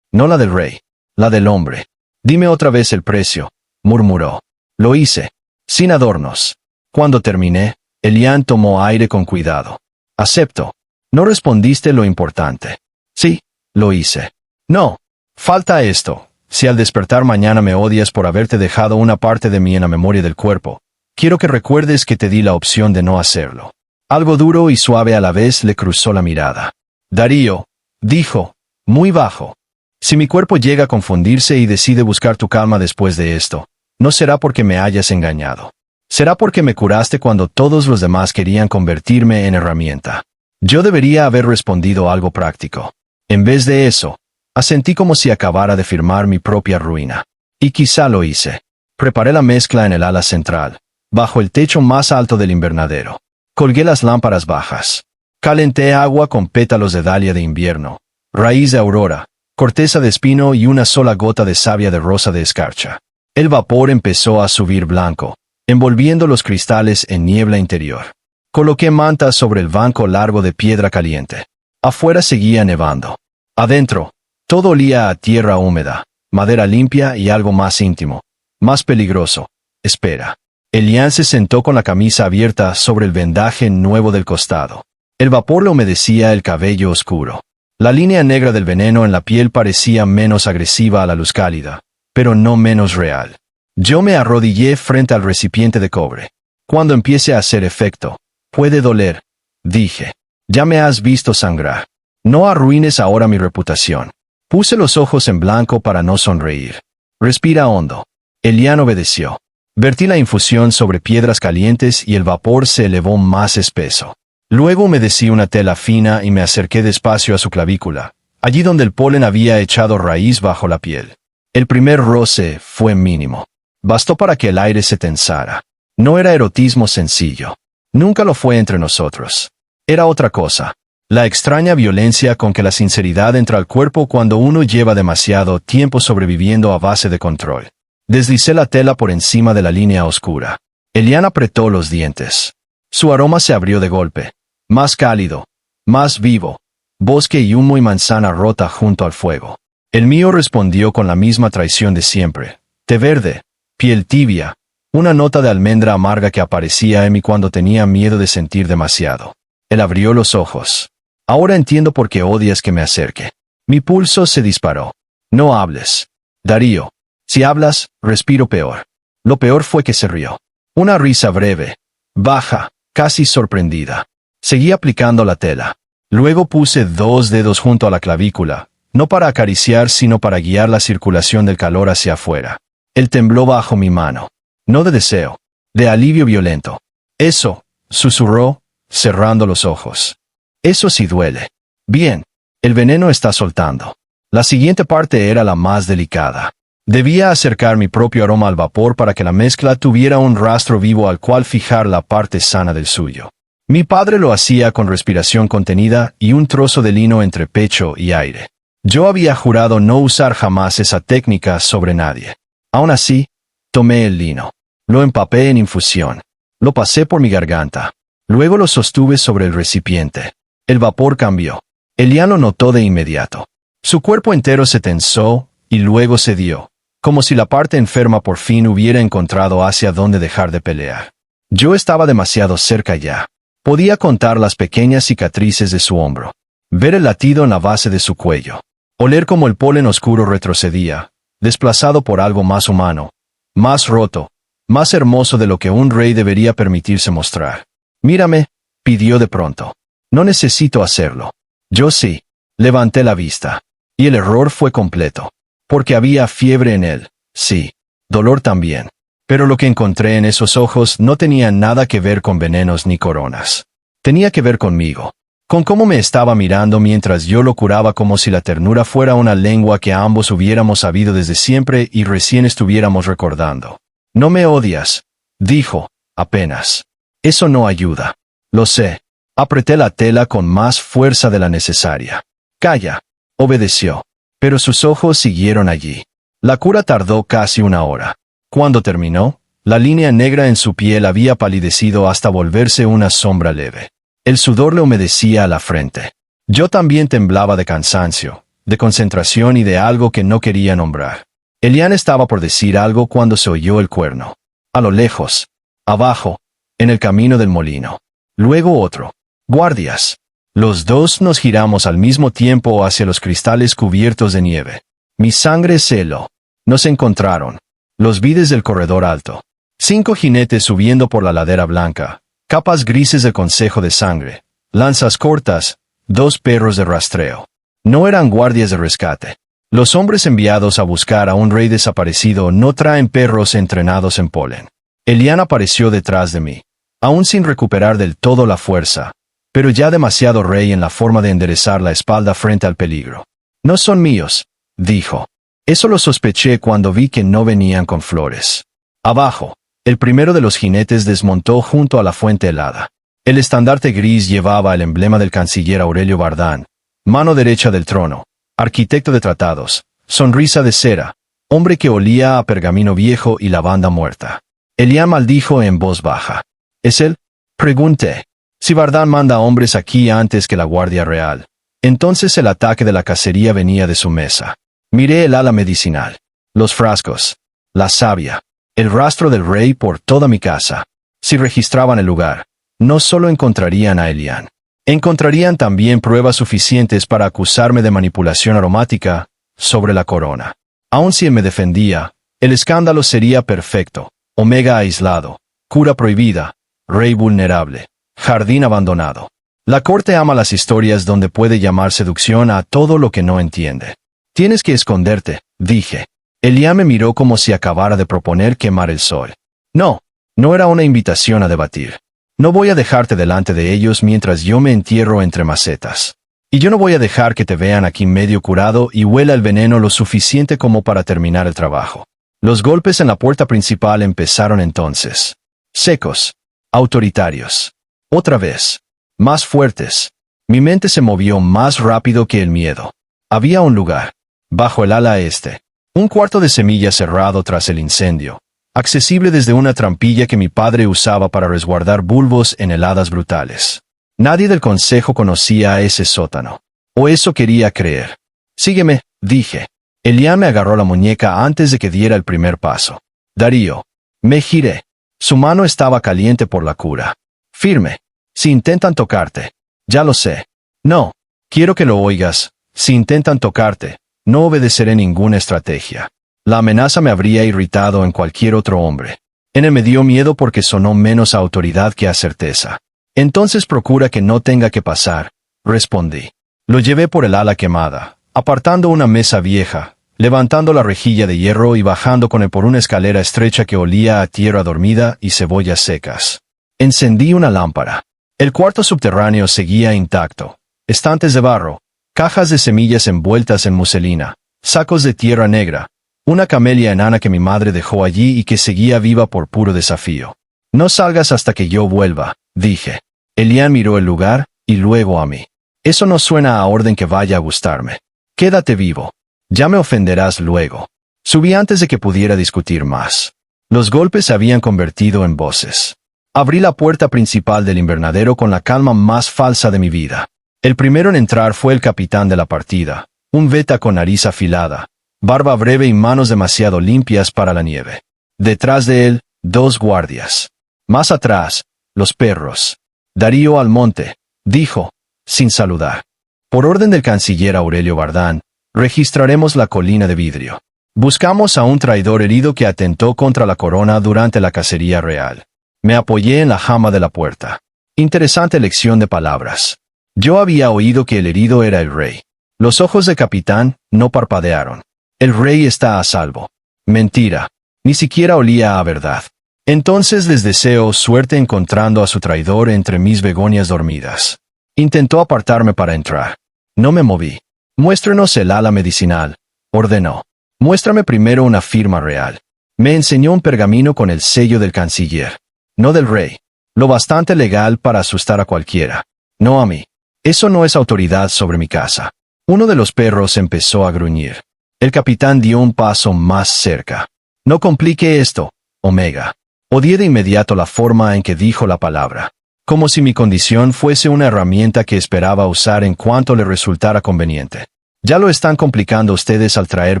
No la del rey. La del hombre. Dime otra vez el precio, murmuró. Lo hice. Sin adornos. Cuando terminé, Elian tomó aire con cuidado. Acepto. No respondiste lo importante. Sí, lo hice. No. Falta esto. Si al despertar mañana me odias por haberte dejado una parte de mí en la memoria del cuerpo, quiero que recuerdes que te di la opción de no hacerlo. Algo duro y suave a la vez le cruzó la mirada. Darío, dijo, muy bajo. Si mi cuerpo llega a confundirse y decide buscar tu calma después de esto, no será porque me hayas engañado. Será porque me curaste cuando todos los demás querían convertirme en herramienta. Yo debería haber respondido algo práctico. En vez de eso, asentí como si acabara de firmar mi propia ruina. Y quizá lo hice. Preparé la mezcla en el ala central, bajo el techo más alto del invernadero. Colgué las lámparas bajas. Calenté agua con pétalos de dalia de invierno, raíz de aurora, corteza de espino y una sola gota de savia de rosa de escarcha. El vapor empezó a subir blanco, envolviendo los cristales en niebla interior. Coloqué mantas sobre el banco largo de piedra caliente. Afuera seguía nevando. Adentro, todo olía a tierra húmeda, madera limpia y algo más íntimo, más peligroso. Espera. Elian se sentó con la camisa abierta sobre el vendaje nuevo del costado. El vapor le humedecía el cabello oscuro. La línea negra del veneno en la piel parecía menos agresiva a la luz cálida, pero no menos real. Yo me arrodillé frente al recipiente de cobre. Cuando empiece a hacer efecto, puede doler, dije. Ya me has visto sangrar. No arruines ahora mi reputación. Puse los ojos en blanco para no sonreír. Respira hondo. Elian obedeció. Vertí la infusión sobre piedras calientes y el vapor se elevó más espeso. Luego humedecí una tela fina y me acerqué despacio a su clavícula, allí donde el polen había echado raíz bajo la piel. El primer roce fue mínimo. Bastó para que el aire se tensara. No era erotismo sencillo. Nunca lo fue entre nosotros. Era otra cosa. La extraña violencia con que la sinceridad entra al cuerpo cuando uno lleva demasiado tiempo sobreviviendo a base de control. Deslicé la tela por encima de la línea oscura. Elian apretó los dientes. Su aroma se abrió de golpe. Más cálido. Más vivo. bosque y humo y manzana rota junto al fuego. El mío respondió con la misma traición de siempre. Té verde, piel tibia, una nota de almendra amarga que aparecía en mí cuando tenía miedo de sentir demasiado. Él abrió los ojos. Ahora entiendo por qué odias que me acerque. Mi pulso se disparó. No hables. Darío. Si hablas, respiro peor. Lo peor fue que se rió. Una risa breve, baja, casi sorprendida. Seguí aplicando la tela. Luego puse 2 dedos junto a la clavícula, no para acariciar sino para guiar la circulación del calor hacia afuera. Él tembló bajo mi mano. No de deseo, de alivio violento. Eso, susurró, cerrando los ojos. Eso sí duele. Bien, el veneno está soltando. La siguiente parte era la más delicada. Debía acercar mi propio aroma al vapor para que la mezcla tuviera un rastro vivo al cual fijar la parte sana del suyo. Mi padre lo hacía con respiración contenida y un trozo de lino entre pecho y aire. Yo había jurado no usar jamás esa técnica sobre nadie. Aún así, tomé el lino. Lo empapé en infusión. Lo pasé por mi garganta. Luego lo sostuve sobre el recipiente. El vapor cambió. Elian lo notó de inmediato. Su cuerpo entero se tensó y luego cedió, como si la parte enferma por fin hubiera encontrado hacia dónde dejar de pelear. Yo estaba demasiado cerca ya. Podía contar las pequeñas cicatrices de su hombro, ver el latido en la base de su cuello, oler como el polen oscuro retrocedía, desplazado por algo más humano, más roto, más hermoso de lo que un rey debería permitirse mostrar. Mírame, pidió de pronto. No necesito hacerlo. Yo sí. Levanté la vista. Y el error fue completo. Porque había fiebre en él, sí. Dolor también. Pero lo que encontré en esos ojos no tenía nada que ver con venenos ni coronas. Tenía que ver conmigo. Con cómo me estaba mirando mientras yo lo curaba como si la ternura fuera una lengua que ambos hubiéramos sabido desde siempre y recién estuviéramos recordando. No me odias, dijo, apenas. Eso no ayuda. Lo sé. Apreté la tela con más fuerza de la necesaria. Calla. Obedeció. Pero sus ojos siguieron allí. La cura tardó casi 1 hora. Cuando terminó, la línea negra en su piel había palidecido hasta volverse una sombra leve. El sudor le humedecía la frente. Yo también temblaba de cansancio, de concentración y de algo que no quería nombrar. Elian estaba por decir algo cuando se oyó el cuerno. A lo lejos. Abajo. En el camino del molino. Luego otro. Guardias. Los dos nos giramos al mismo tiempo hacia los cristales cubiertos de nieve. Mi sangre se heló. Nos encontraron. Los vi desde el corredor alto. 5 jinetes subiendo por la ladera blanca, capas grises de consejo de sangre, lanzas cortas, 2 perros de rastreo. No eran guardias de rescate. Los hombres enviados a buscar a un rey desaparecido no traen perros entrenados en polen. Elian apareció detrás de mí, aún sin recuperar del todo la fuerza, pero ya demasiado rey en la forma de enderezar la espalda frente al peligro. No son míos, dijo. Eso lo sospeché cuando vi que no venían con flores. Abajo, el primero de los jinetes desmontó junto a la fuente helada. El estandarte gris llevaba el emblema del canciller Aurelio Bardán, mano derecha del trono, arquitecto de tratados, sonrisa de cera, hombre que olía a pergamino viejo y lavanda muerta. Elian maldijo en voz baja. ¿Es él? Pregunté. Si Bardán manda hombres aquí antes que la Guardia Real, entonces el ataque de la cacería venía de su mesa. Miré el ala medicinal, los frascos, la savia, el rastro del rey por toda mi casa. Si registraban el lugar, no solo encontrarían a Elian, encontrarían también pruebas suficientes para acusarme de manipulación aromática sobre la corona. Aun si él me defendía, el escándalo sería perfecto. Omega aislado, cura prohibida, rey vulnerable, jardín abandonado. La corte ama las historias donde puede llamar seducción a todo lo que no entiende. Tienes que esconderte, dije. Elian me miró como si acabara de proponer quemar el sol. No, no era una invitación a debatir. No voy a dejarte delante de ellos mientras yo me entierro entre macetas. Y yo no voy a dejar que te vean aquí medio curado y huela el veneno lo suficiente como para terminar el trabajo. Los golpes en la puerta principal empezaron entonces. Secos. Autoritarios. Otra vez. Más fuertes. Mi mente se movió más rápido que el miedo. Había un lugar. Bajo el ala este. Un cuarto de semilla cerrado tras el incendio. Accesible desde una trampilla que mi padre usaba para resguardar bulbos en heladas brutales. Nadie del consejo conocía ese sótano. O eso quería creer. Sígueme, dije. Elián me agarró la muñeca antes de que diera el primer paso. Darío. Me giré. Su mano estaba caliente por la cura. Firme. Si intentan tocarte. Ya lo sé. No. Quiero que lo oigas. Si intentan tocarte, no obedeceré ninguna estrategia. La amenaza me habría irritado en cualquier otro hombre. En él me dio miedo porque sonó menos a autoridad que a certeza. Entonces procura que no tenga que pasar, respondí. Lo llevé por el ala quemada, apartando una mesa vieja, levantando la rejilla de hierro y bajando con él por una escalera estrecha que olía a tierra dormida y cebollas secas. Encendí una lámpara. El cuarto subterráneo seguía intacto. Estantes de barro, cajas de semillas envueltas en muselina, sacos de tierra negra, una camelia enana que mi madre dejó allí y que seguía viva por puro desafío. No salgas hasta que yo vuelva, dije. Elián miró el lugar, y luego a mí. Eso no suena a orden que vaya a gustarme. Quédate vivo. Ya me ofenderás luego. Subí antes de que pudiera discutir más. Los golpes se habían convertido en voces. Abrí la puerta principal del invernadero con la calma más falsa de mi vida. El primero en entrar fue el capitán de la partida, un beta con nariz afilada, barba breve y manos demasiado limpias para la nieve. Detrás de él, 2 guardias. Más atrás, los perros. Darío Almonte, dijo, sin saludar. Por orden del canciller Aurelio Bardán, registraremos la colina de vidrio. Buscamos a un traidor herido que atentó contra la corona durante la cacería real. Me apoyé en la jama de la puerta. Interesante elección de palabras. Yo había oído que el herido era el rey. Los ojos de capitán no parpadearon. El rey está a salvo. Mentira. Ni siquiera olía a verdad. Entonces les deseo suerte encontrando a su traidor entre mis begonias dormidas. Intentó apartarme para entrar. No me moví. Muéstrenos el ala medicinal, ordenó. Muéstrame primero una firma real. Me enseñó un pergamino con el sello del canciller. No del rey. Lo bastante legal para asustar a cualquiera. No a mí. Eso no es autoridad sobre mi casa. Uno de los perros empezó a gruñir. El capitán dio un paso más cerca. No complique esto, Omega. Odié de inmediato la forma en que dijo la palabra. Como si mi condición fuese una herramienta que esperaba usar en cuanto le resultara conveniente. Ya lo están complicando ustedes al traer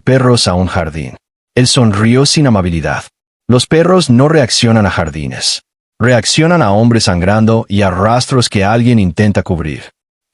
perros a un jardín. Él sonrió sin amabilidad. Los perros no reaccionan a jardines. Reaccionan a hombres sangrando y a rastros que alguien intenta cubrir.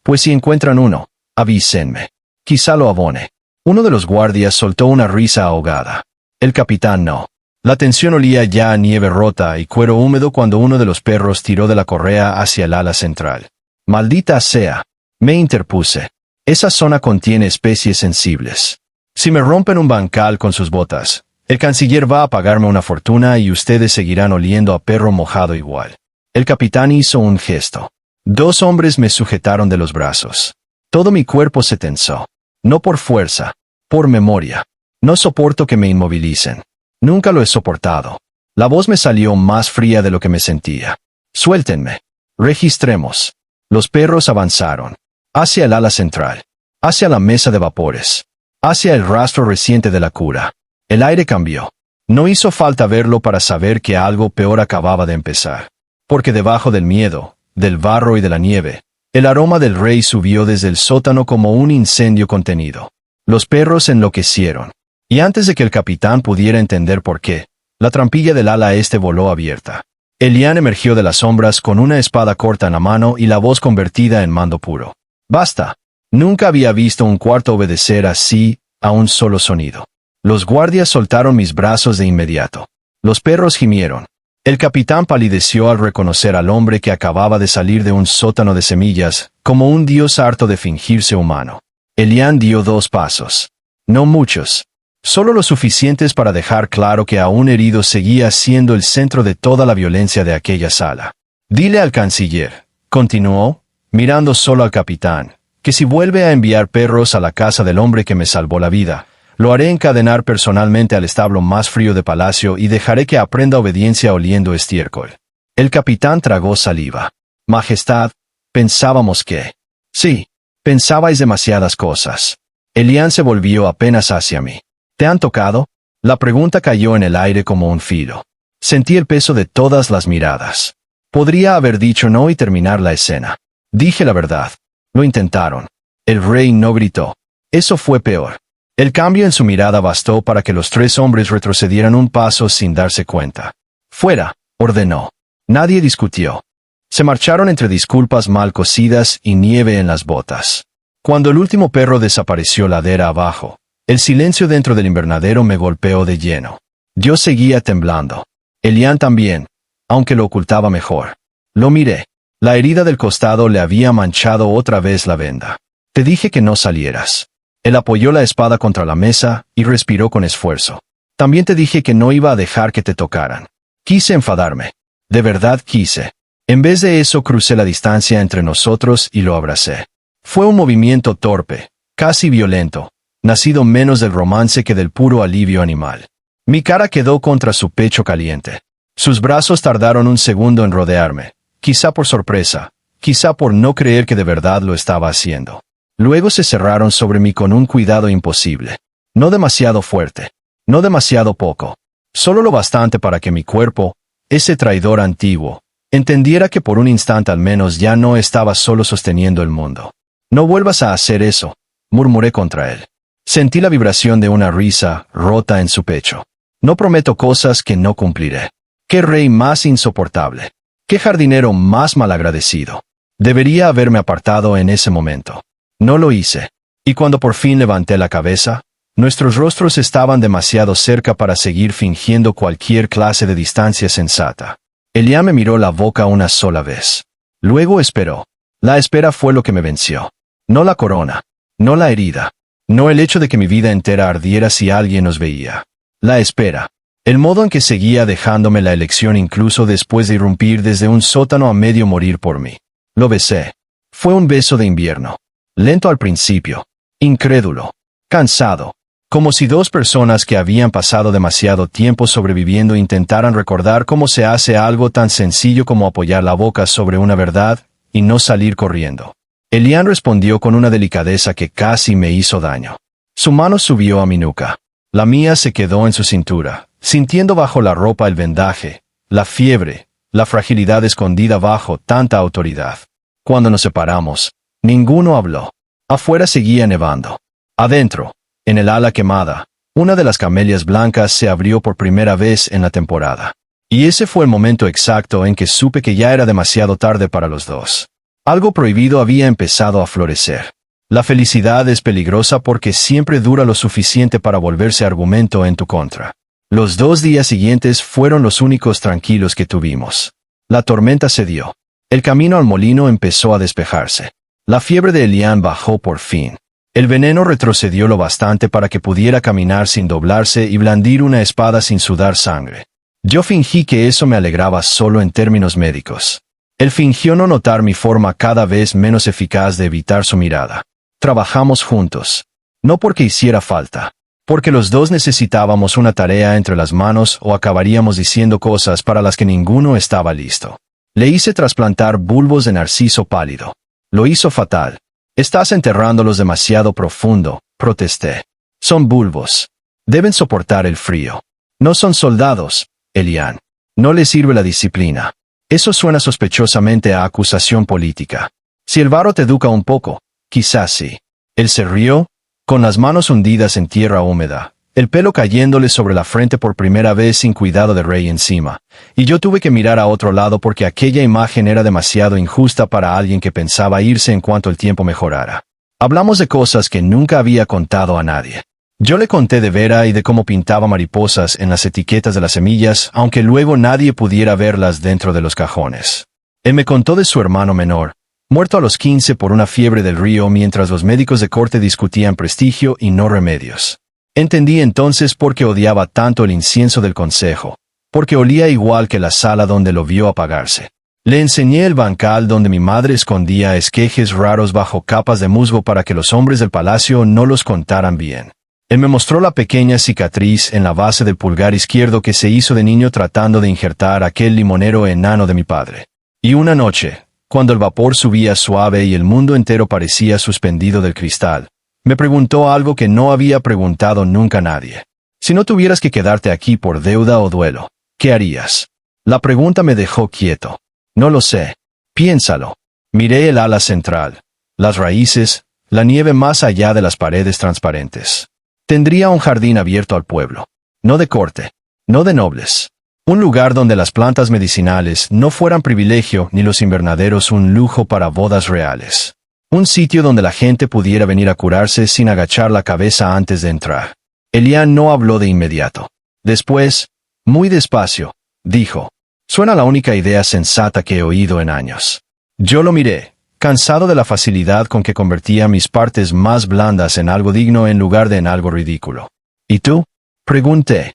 Pues si encuentran uno, avísenme. Quizá lo abone. Uno de los guardias soltó una risa ahogada. El capitán no. La tensión olía ya a nieve rota y cuero húmedo cuando uno de los perros tiró de la correa hacia el ala central. Maldita sea. Me interpuse. Esa zona contiene especies sensibles. Si me rompen un bancal con sus botas, el canciller va a pagarme una fortuna y ustedes seguirán oliendo a perro mojado igual. El capitán hizo un gesto. 2 hombres me sujetaron de los brazos. Todo mi cuerpo se tensó. No por fuerza, por memoria. No soporto que me inmovilicen. Nunca lo he soportado. La voz me salió más fría de lo que me sentía. Suéltenme. Registremos. Los perros avanzaron. Hacia el ala central. Hacia la mesa de vapores. Hacia el rastro reciente de la cura. El aire cambió. No hizo falta verlo para saber que algo peor acababa de empezar. Porque debajo del miedo, del barro y de la nieve, el aroma del rey subió desde el sótano como un incendio contenido. Los perros enloquecieron. Y antes de que el capitán pudiera entender por qué, la trampilla del ala este voló abierta. Elián emergió de las sombras con una espada corta en la mano y la voz convertida en mando puro. ¡Basta! Nunca había visto un cuarto obedecer así a un solo sonido. Los guardias soltaron mis brazos de inmediato. Los perros gimieron. El capitán palideció al reconocer al hombre que acababa de salir de un sótano de semillas, como un dios harto de fingirse humano. Elián dio 2 pasos. No muchos. Solo lo suficientes para dejar claro que aún herido seguía siendo el centro de toda la violencia de aquella sala. Dile al canciller, continuó, mirando solo al capitán, que si vuelve a enviar perros a la casa del hombre que me salvó la vida, lo haré encadenar personalmente al establo más frío de palacio y dejaré que aprenda obediencia oliendo estiércol. El capitán tragó saliva. Majestad, pensábamos que... Sí, pensabais demasiadas cosas. Elián se volvió apenas hacia mí. ¿Te han tocado? La pregunta cayó en el aire como un filo. Sentí el peso de todas las miradas. Podría haber dicho no y terminar la escena. Dije la verdad. Lo intentaron. El rey no gritó. Eso fue peor. El cambio en su mirada bastó para que los tres hombres retrocedieran un paso sin darse cuenta. Fuera, ordenó. Nadie discutió. Se marcharon entre disculpas mal cocidas y nieve en las botas. Cuando el último perro desapareció ladera abajo, el silencio dentro del invernadero me golpeó de lleno. Yo seguía temblando. Elian también, aunque lo ocultaba mejor. Lo miré. La herida del costado le había manchado otra vez la venda. Te dije que no salieras. Él apoyó la espada contra la mesa y respiró con esfuerzo. También te dije que no iba a dejar que te tocaran. Quise enfadarme. De verdad quise. En vez de eso crucé la distancia entre nosotros y lo abracé. Fue un movimiento torpe, casi violento, nacido menos del romance que del puro alivio animal. Mi cara quedó contra su pecho caliente. Sus brazos tardaron un segundo en rodearme, quizá por sorpresa, quizá por no creer que de verdad lo estaba haciendo. Luego se cerraron sobre mí con un cuidado imposible. No demasiado fuerte, no demasiado poco, solo lo bastante para que mi cuerpo, ese traidor antiguo, entendiera que por un instante al menos ya no estaba solo sosteniendo el mundo. No vuelvas a hacer eso, murmuré contra él. Sentí la vibración de una risa rota en su pecho. No prometo cosas que no cumpliré. Qué rey más insoportable. Qué jardinero más malagradecido. Debería haberme apartado en ese momento. No lo hice. Y cuando por fin levanté la cabeza, nuestros rostros estaban demasiado cerca para seguir fingiendo cualquier clase de distancia sensata. Elian me miró la boca una sola vez. Luego esperó. La espera fue lo que me venció. No la corona. No la herida. No el hecho de que mi vida entera ardiera si alguien nos veía. La espera. El modo en que seguía dejándome la elección incluso después de irrumpir desde un sótano a medio morir por mí. Lo besé. Fue un beso de invierno. Lento al principio. Incrédulo. Cansado. Como si dos personas que habían pasado demasiado tiempo sobreviviendo intentaran recordar cómo se hace algo tan sencillo como apoyar la boca sobre una verdad y no salir corriendo. Elian respondió con una delicadeza que casi me hizo daño. Su mano subió a mi nuca. La mía se quedó en su cintura, sintiendo bajo la ropa el vendaje, la fiebre, la fragilidad escondida bajo tanta autoridad. Cuando nos separamos, ninguno habló. Afuera seguía nevando. Adentro, en el ala quemada, una de las camelias blancas se abrió por primera vez en la temporada. Y ese fue el momento exacto en que supe que ya era demasiado tarde para los dos. Algo prohibido había empezado a florecer. La felicidad es peligrosa porque siempre dura lo suficiente para volverse argumento en tu contra. Los 2 días siguientes fueron los únicos tranquilos que tuvimos. La tormenta cedió. El camino al molino empezó a despejarse. La fiebre de Elian bajó por fin. El veneno retrocedió lo bastante para que pudiera caminar sin doblarse y blandir una espada sin sudar sangre. Yo fingí que eso me alegraba solo en términos médicos. Él fingió no notar mi forma cada vez menos eficaz de evitar su mirada. Trabajamos juntos. No porque hiciera falta. Porque los dos necesitábamos una tarea entre las manos o acabaríamos diciendo cosas para las que ninguno estaba listo. Le hice trasplantar bulbos de narciso pálido. Lo hizo fatal. Estás enterrándolos demasiado profundo, protesté. Son bulbos. Deben soportar el frío. No son soldados, Elian. No les sirve la disciplina. Eso suena sospechosamente a acusación política. Si el varo te educa un poco, quizás sí. Él se rió, con las manos hundidas en tierra húmeda, el pelo cayéndole sobre la frente por primera vez sin cuidado de Rey encima, y yo tuve que mirar a otro lado porque aquella imagen era demasiado injusta para alguien que pensaba irse en cuanto el tiempo mejorara. Hablamos de cosas que nunca había contado a nadie. Yo le conté de Vera y de cómo pintaba mariposas en las etiquetas de las semillas, aunque luego nadie pudiera verlas dentro de los cajones. Él me contó de su hermano menor, muerto a los 15 por una fiebre del río mientras los médicos de corte discutían prestigio y no remedios. Entendí entonces por qué odiaba tanto el incienso del consejo, porque olía igual que la sala donde lo vio apagarse. Le enseñé el bancal donde mi madre escondía esquejes raros bajo capas de musgo para que los hombres del palacio no los contaran bien. Él me mostró la pequeña cicatriz en la base del pulgar izquierdo que se hizo de niño tratando de injertar aquel limonero enano de mi padre. Y una noche, cuando el vapor subía suave y el mundo entero parecía suspendido del cristal, me preguntó algo que no había preguntado nunca nadie. Si no tuvieras que quedarte aquí por deuda o duelo, ¿qué harías? La pregunta me dejó quieto. No lo sé. Piénsalo. Miré el ala central, las raíces, la nieve más allá de las paredes transparentes. Tendría un jardín abierto al pueblo. No de corte, no de nobles. Un lugar donde las plantas medicinales no fueran privilegio ni los invernaderos un lujo para bodas reales. Un sitio donde la gente pudiera venir a curarse sin agachar la cabeza antes de entrar. Elián no habló de inmediato. Después, muy despacio, dijo: «Suena la única idea sensata que he oído en años». Yo lo miré, cansado de la facilidad con que convertía mis partes más blandas en algo digno en lugar de en algo ridículo. «¿Y tú?», pregunté.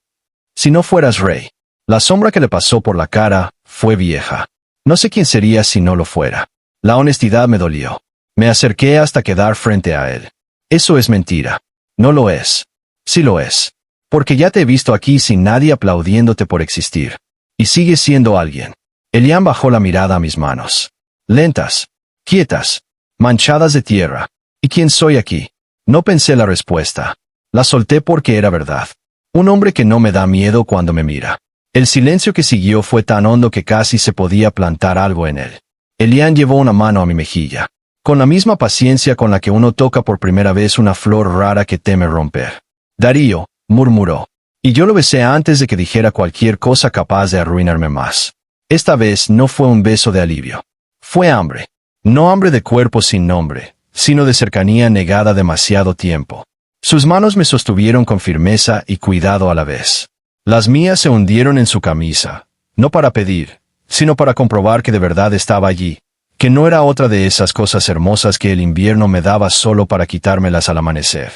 «Si no fueras rey». La sombra que le pasó por la cara fue vieja. No sé quién sería si no lo fuera. La honestidad me dolió. Me acerqué hasta quedar frente a él. «Eso es mentira». «No lo es». «Sí lo es. Porque ya te he visto aquí sin nadie aplaudiéndote por existir. Y sigues siendo alguien». Elián bajó la mirada a mis manos. Lentas, quietas, manchadas de tierra. ¿Y quién soy aquí? No pensé la respuesta. La solté porque era verdad. Un hombre que no me da miedo cuando me mira. El silencio que siguió fue tan hondo que casi se podía plantar algo en él. Elián llevó una mano a mi mejilla, con la misma paciencia con la que uno toca por primera vez una flor rara que teme romper. «Darío», murmuró, y yo lo besé antes de que dijera cualquier cosa capaz de arruinarme más. Esta vez no fue un beso de alivio. Fue hambre. No hambre de cuerpo sin nombre, sino de cercanía negada demasiado tiempo. Sus manos me sostuvieron con firmeza y cuidado a la vez. Las mías se hundieron en su camisa, no para pedir, sino para comprobar que de verdad estaba allí, que no era otra de esas cosas hermosas que el invierno me daba solo para quitármelas al amanecer.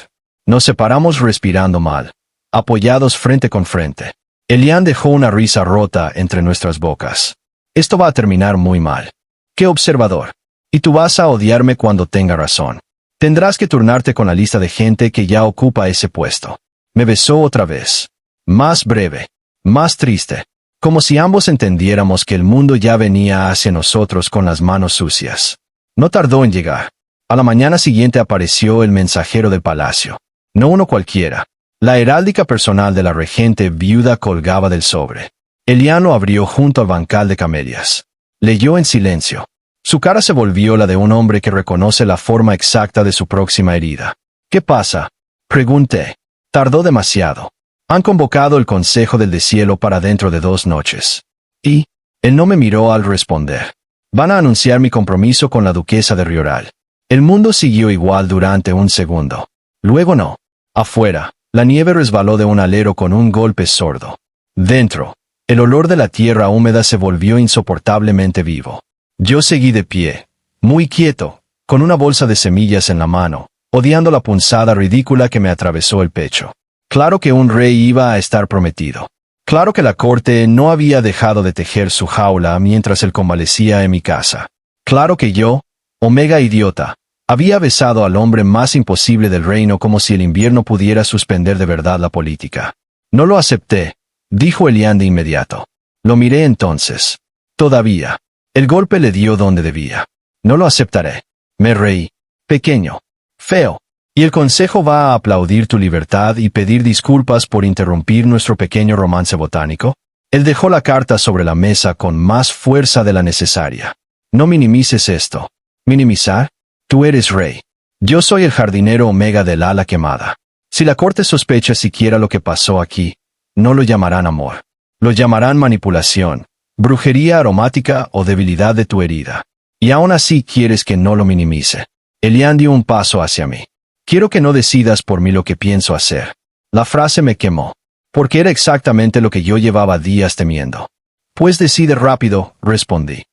Nos separamos respirando mal, apoyados frente con frente. Elián dejó una risa rota entre nuestras bocas. «Esto va a terminar muy mal». «¡Qué observador! Y tú vas a odiarme cuando tenga razón. Tendrás que turnarte con la lista de gente que ya ocupa ese puesto». Me besó otra vez. Más breve, más triste, como si ambos entendiéramos que el mundo ya venía hacia nosotros con las manos sucias. No tardó en llegar. A la mañana siguiente apareció el mensajero del palacio. No uno cualquiera. La heráldica personal de la regente viuda colgaba del sobre. Elián lo abrió junto al bancal de camelias. Leyó en silencio. Su cara se volvió la de un hombre que reconoce la forma exacta de su próxima herida. «¿Qué pasa?», pregunté. Tardó demasiado. «Han convocado el Consejo del Deshielo para dentro de 2 noches». Y él no me miró al responder. «Van a anunciar mi compromiso con la duquesa de Rioral». El mundo siguió igual durante un segundo. Luego no. Afuera, la nieve resbaló de un alero con un golpe sordo. Dentro, el olor de la tierra húmeda se volvió insoportablemente vivo. Yo seguí de pie, muy quieto, con una bolsa de semillas en la mano, odiando la punzada ridícula que me atravesó el pecho. Claro que un rey iba a estar prometido. Claro que la corte no había dejado de tejer su jaula mientras él convalecía en mi casa. Claro que yo, Omega idiota, había besado al hombre más imposible del reino como si el invierno pudiera suspender de verdad la política. «No lo acepté», dijo Elián de inmediato. Lo miré entonces. Todavía. El golpe le dio donde debía. «No lo aceptaré». Me reí. «Pequeño. Feo. Y el consejo va a aplaudir tu libertad y pedir disculpas por interrumpir nuestro pequeño romance botánico». Él dejó la carta sobre la mesa con más fuerza de la necesaria. «No minimices esto». «¿Minimizar? Tú eres rey. Yo soy el jardinero Omega del ala quemada. Si la corte sospecha siquiera lo que pasó aquí, no lo llamarán amor. Lo llamarán manipulación, brujería aromática o debilidad de tu herida. Y aún así quieres que no lo minimice». Elián dio un paso hacia mí. «Quiero que no decidas por mí lo que pienso hacer». La frase me quemó, porque era exactamente lo que yo llevaba días temiendo. «Pues decide rápido», respondí.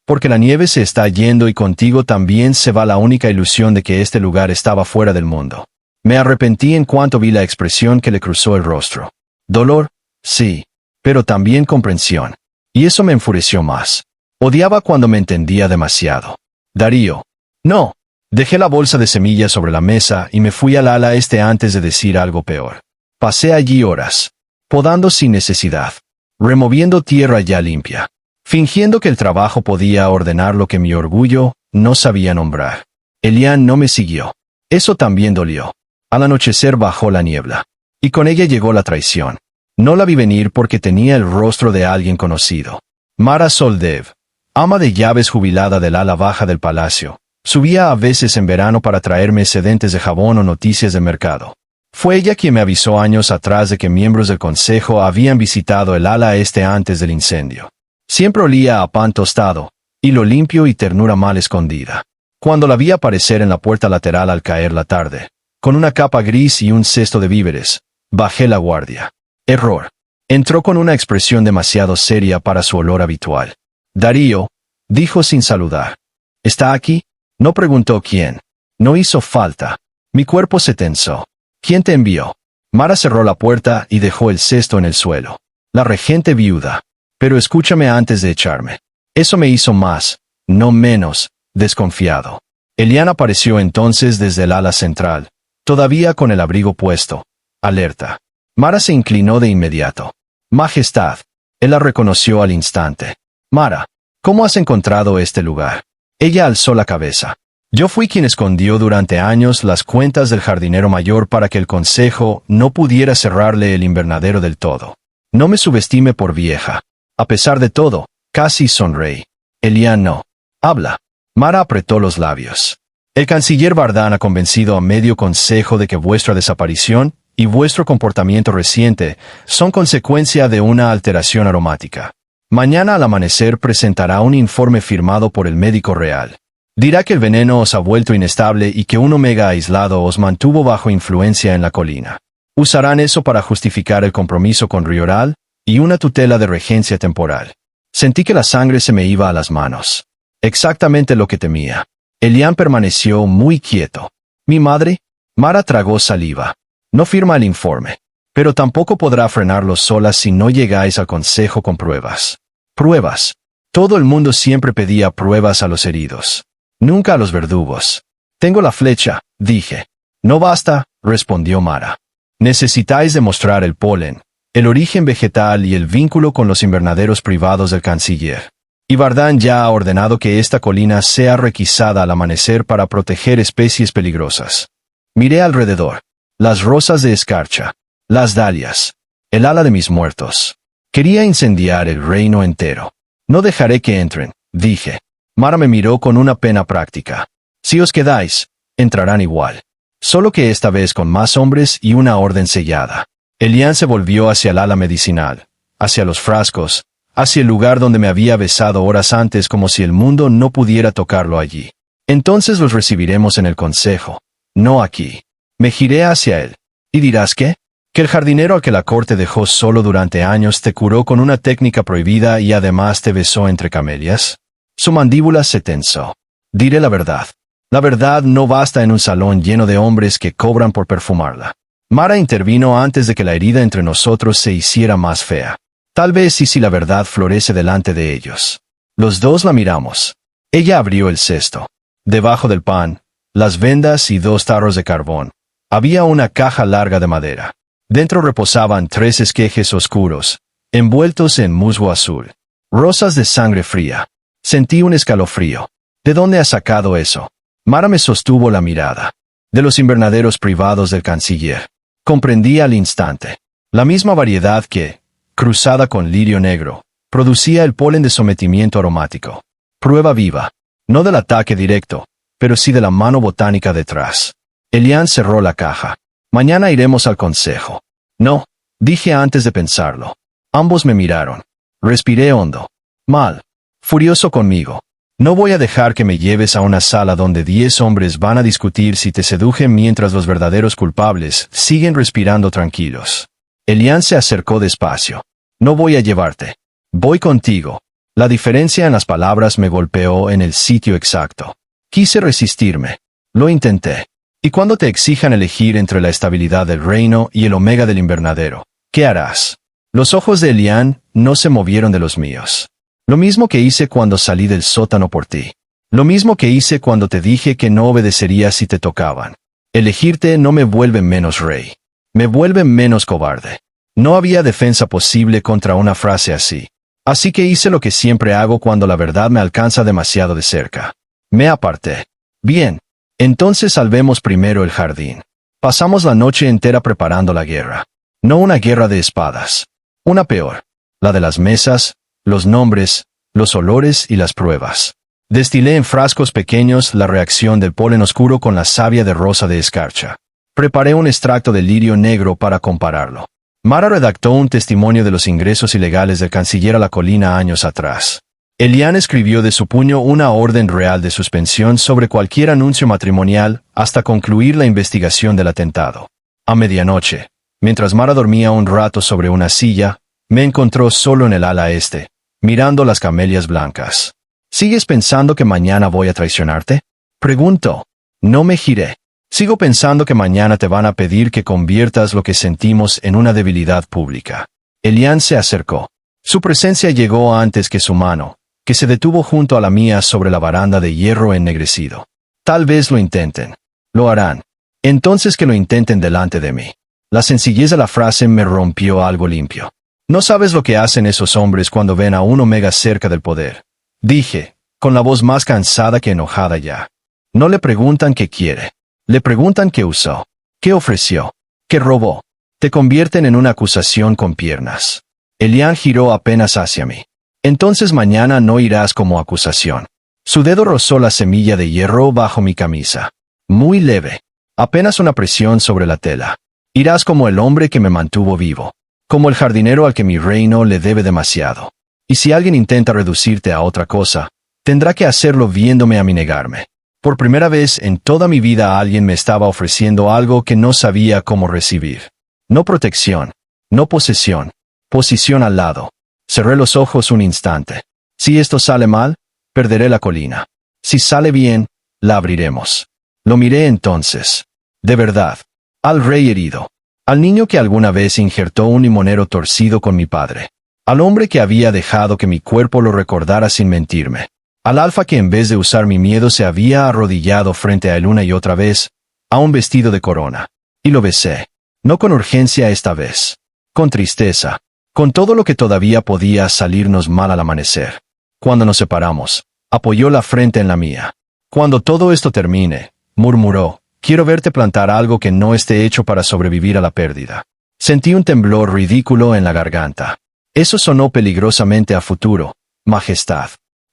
«Porque la nieve se está yendo y contigo también se va la única ilusión de que este lugar estaba fuera del mundo». Me arrepentí en cuanto vi la expresión que le cruzó el rostro. Dolor, sí, pero también comprensión. Y eso me enfureció más. Odiaba cuando me entendía demasiado. «Darío». «No». Dejé la bolsa de semillas sobre la mesa y me fui al ala este antes de decir algo peor. Pasé allí horas, podando sin necesidad, removiendo tierra ya limpia, fingiendo que el trabajo podía ordenar lo que mi orgullo no sabía nombrar. Elián no me siguió. Eso también dolió. Al anochecer bajó la niebla, y con ella llegó la traición. No la vi venir porque tenía el rostro de alguien conocido. Mara Soldev, ama de llaves jubilada del ala baja del palacio, Subía a veces en verano para traerme excedentes de jabón o noticias de mercado. Fue ella quien me avisó años atrás de que miembros del consejo habían visitado el ala este antes del incendio. Siempre olía a pan tostado, hilo limpio y ternura mal escondida. Cuando la vi aparecer en la puerta lateral al caer la tarde, con una capa gris y un cesto de víveres, bajé la guardia. Error. Entró con una expresión demasiado seria para su olor habitual. Darío, dijo sin saludar. ¿Está aquí? No preguntó quién. No hizo falta. Mi cuerpo se tensó. ¿Quién te envió? Mara cerró la puerta y dejó el cesto en el suelo. La regente viuda. Pero escúchame antes de echarme. Eso me hizo más, no menos, desconfiado. Elian apareció entonces desde el ala central, todavía con el abrigo puesto, alerta. Mara se inclinó de inmediato. Majestad. Él la reconoció al instante. Mara, ¿cómo has encontrado este lugar? Ella alzó la cabeza. Yo fui quien escondió durante años las cuentas del jardinero mayor para que el consejo no pudiera cerrarle el invernadero del todo. No me subestime por vieja. A pesar de todo, casi sonreí. Elian no. Habla. Mara apretó los labios. El canciller Bardán ha convencido a medio consejo de que vuestra desaparición y vuestro comportamiento reciente son consecuencia de una alteración aromática. Mañana al amanecer presentará un informe firmado por el médico real. Dirá que el veneno os ha vuelto inestable y que un omega aislado os mantuvo bajo influencia en la colina. Usarán eso para justificar el compromiso con Rioral y una tutela de regencia temporal. Sentí que la sangre se me iba a las manos. Exactamente lo que temía. Elian permaneció muy quieto. ¿Mi madre? Mara tragó saliva. No firma el informe. Pero tampoco podrá frenarlo sola si no llegáis al consejo con pruebas. Pruebas. Todo el mundo siempre pedía pruebas a los heridos. Nunca a los verdugos. Tengo la flecha, dije. No basta, respondió Mara. Necesitáis demostrar el polen, el origen vegetal y el vínculo con los invernaderos privados del canciller. Y Bardán ya ha ordenado que esta colina sea requisada al amanecer para proteger especies peligrosas. Miré alrededor. Las rosas de escarcha, las dalias, el ala de mis muertos. Quería incendiar el reino entero. No dejaré que entren, dije. Mara me miró con una pena práctica. Si os quedáis, entrarán igual. Solo que esta vez con más hombres y una orden sellada. Elian se volvió hacia el ala medicinal, hacia los frascos, hacia el lugar donde me había besado horas antes como si el mundo no pudiera tocarlo allí. Entonces los recibiremos en el consejo, no aquí. Me giré hacia él. ¿Y dirás qué? ¿Que el jardinero al que la corte dejó solo durante años te curó con una técnica prohibida y además te besó entre camelias? Su mandíbula se tensó. Diré la verdad. La verdad no basta en un salón lleno de hombres que cobran por perfumarla. Mara intervino antes de que la herida entre nosotros se hiciera más fea. Tal vez si la verdad florece delante de ellos. Los dos la miramos. Ella abrió el cesto. Debajo del pan, las vendas y 2 tarros de carbón. Había una caja larga de madera. Dentro reposaban 3 esquejes oscuros, envueltos en musgo azul. Rosas de sangre fría. Sentí un escalofrío. ¿De dónde has sacado eso? Mara me sostuvo la mirada. De los invernaderos privados del canciller. Comprendí al instante. La misma variedad que, cruzada con lirio negro, producía el polen de sometimiento aromático. Prueba viva. No del ataque directo, pero sí de la mano botánica detrás. Elian cerró la caja. Mañana iremos al consejo. No, dije antes de pensarlo. Ambos me miraron. Respiré hondo. Mal. Furioso conmigo. No voy a dejar que me lleves a una sala donde 10 hombres van a discutir si te sedujen mientras los verdaderos culpables siguen respirando tranquilos. Elian se acercó despacio. No voy a llevarte. Voy contigo. La diferencia en las palabras me golpeó en el sitio exacto. Quise resistirme. Lo intenté. Y cuando te exijan elegir entre la estabilidad del reino y el omega del invernadero, ¿qué harás? Los ojos de Elian no se movieron de los míos. Lo mismo que hice cuando salí del sótano por ti. Lo mismo que hice cuando te dije que no obedecerías si te tocaban. Elegirte no me vuelve menos rey. Me vuelve menos cobarde. No había defensa posible contra una frase así. Así que hice lo que siempre hago cuando la verdad me alcanza demasiado de cerca. Me aparté. Bien. Entonces salvemos primero el jardín. Pasamos la noche entera preparando la guerra. No una guerra de espadas. Una peor. La de las mesas, los nombres, los olores y las pruebas. Destilé en frascos pequeños la reacción del polen oscuro con la savia de rosa de escarcha. Preparé un extracto de lirio negro para compararlo. Mara redactó un testimonio de los ingresos ilegales del canciller a la colina años atrás. Elian escribió de su puño una orden real de suspensión sobre cualquier anuncio matrimonial hasta concluir la investigación del atentado. A medianoche, mientras Mara dormía un rato sobre una silla, me encontró solo en el ala este, mirando las camelias blancas. ¿Sigues pensando que mañana voy a traicionarte? Preguntó. No me giré. Sigo pensando que mañana te van a pedir que conviertas lo que sentimos en una debilidad pública. Elian se acercó. Su presencia llegó antes que su mano, que se detuvo junto a la mía sobre la baranda de hierro ennegrecido. Tal vez lo intenten. Lo harán. Entonces que lo intenten delante de mí. La sencillez de la frase me rompió algo limpio. No sabes lo que hacen esos hombres cuando ven a un Omega cerca del poder. Dije, con la voz más cansada que enojada ya. No le preguntan qué quiere. Le preguntan qué usó, qué ofreció, qué robó. Te convierten en una acusación con piernas. Elian giró apenas hacia mí. Entonces mañana no irás como acusación. Su dedo rozó la semilla de hierro bajo mi camisa. Muy leve. Apenas una presión sobre la tela. Irás como el hombre que me mantuvo vivo. Como el jardinero al que mi reino le debe demasiado. Y si alguien intenta reducirte a otra cosa, tendrá que hacerlo viéndome a mí negarme. Por primera vez en toda mi vida alguien me estaba ofreciendo algo que no sabía cómo recibir. No protección, no posesión, posición al lado. Cerré los ojos un instante. Si esto sale mal, perderé la colina. Si sale bien, la abriremos. Lo miré entonces. De verdad. Al rey herido. Al niño que alguna vez injertó un limonero torcido con mi padre. Al hombre que había dejado que mi cuerpo lo recordara sin mentirme. Al alfa que en vez de usar mi miedo se había arrodillado frente a él una y otra vez, aún vestido de corona. Y lo besé. No con urgencia esta vez. Con tristeza. Con todo lo que todavía podía salirnos mal al amanecer. Cuando nos separamos, apoyó la frente en la mía. Cuando todo esto termine, murmuró, quiero verte plantar algo que no esté hecho para sobrevivir a la pérdida. Sentí un temblor ridículo en la garganta. Eso sonó peligrosamente a futuro, majestad.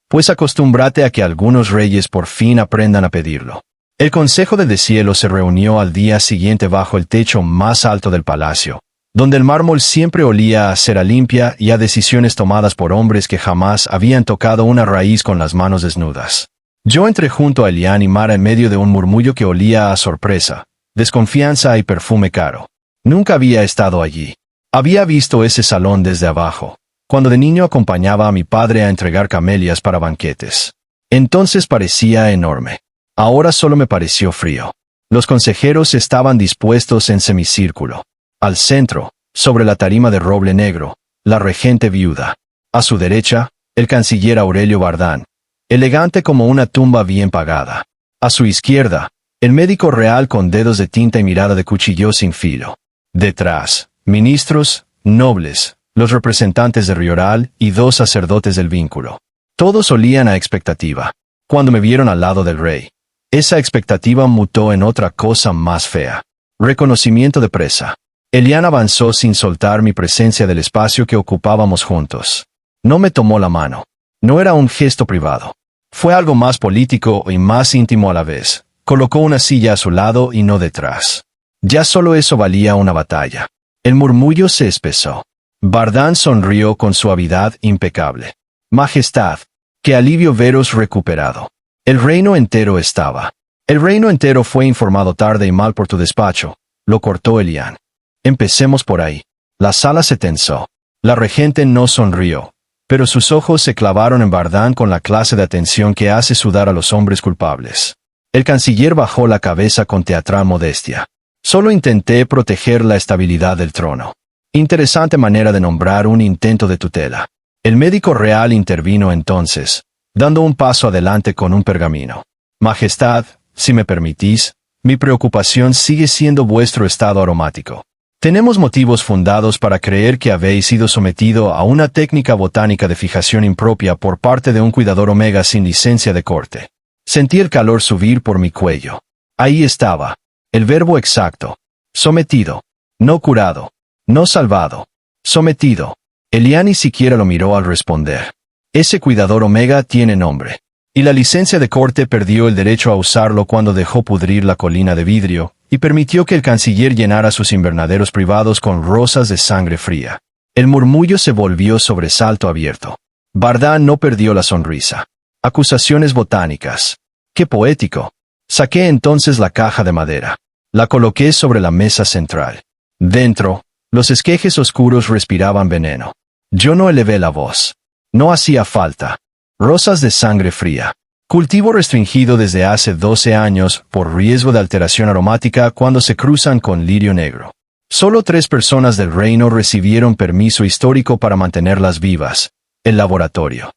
Pues acostúmbrate a que algunos reyes por fin aprendan a pedirlo. El Consejo del Deshielo se reunió al día siguiente bajo el techo más alto del palacio, donde el mármol siempre olía a cera limpia y a decisiones tomadas por hombres que jamás habían tocado una raíz con las manos desnudas. Yo entré junto a Elian y Mara en medio de un murmullo que olía a sorpresa, desconfianza y perfume caro. Nunca había estado allí. Había visto ese salón desde abajo, cuando de niño acompañaba a mi padre a entregar camelias para banquetes. Entonces parecía enorme. Ahora solo me pareció frío. Los consejeros estaban dispuestos en semicírculo. Al centro, sobre la tarima de roble negro, la regente viuda. A su derecha, el canciller Aurelio Bardán, elegante como una tumba bien pagada. A su izquierda, el médico real con dedos de tinta y mirada de cuchillo sin filo. Detrás, ministros, nobles, los representantes de Rioral y 2 sacerdotes del vínculo. Todos olían a expectativa. Cuando me vieron al lado del rey, esa expectativa mutó en otra cosa más fea. Reconocimiento de presa. Elian avanzó sin soltar mi presencia del espacio que ocupábamos juntos. No me tomó la mano. No era un gesto privado. Fue algo más político y más íntimo a la vez. Colocó una silla a su lado y no detrás. Ya solo eso valía una batalla. El murmullo se espesó. Bardán sonrió con suavidad impecable. Majestad, qué alivio veros recuperado. El reino entero estaba. El reino entero fue informado tarde y mal por tu despacho, lo cortó Elian. Empecemos por ahí. La sala se tensó. La regente no sonrió, pero sus ojos se clavaron en Bardán con la clase de atención que hace sudar a los hombres culpables. El canciller bajó la cabeza con teatral modestia. Solo intenté proteger la estabilidad del trono. Interesante manera de nombrar un intento de tutela. El médico real intervino entonces, dando un paso adelante con un pergamino. Majestad, si me permitís, mi preocupación sigue siendo vuestro estado aromático. Tenemos motivos fundados para creer que habéis sido sometido a una técnica botánica de fijación impropia por parte de un cuidador Omega sin licencia de corte. Sentí el calor subir por mi cuello. Ahí estaba. El verbo exacto. Sometido. No curado. No salvado. Sometido. Elian ni siquiera lo miró al responder. Ese cuidador Omega tiene nombre. Y la licencia de corte perdió el derecho a usarlo cuando dejó pudrir la colina de vidrio, y permitió que el canciller llenara sus invernaderos privados con rosas de sangre fría. El murmullo se volvió sobresalto abierto. Bardán no perdió la sonrisa. Acusaciones botánicas. ¡Qué poético! Saqué entonces la caja de madera. La coloqué sobre la mesa central. Dentro, los esquejes oscuros respiraban veneno. Yo no elevé la voz. No hacía falta. Rosas de sangre fría. Cultivo restringido desde hace 12 años por riesgo de alteración aromática cuando se cruzan con lirio negro. Solo 3 personas del reino recibieron permiso histórico para mantenerlas vivas. El laboratorio.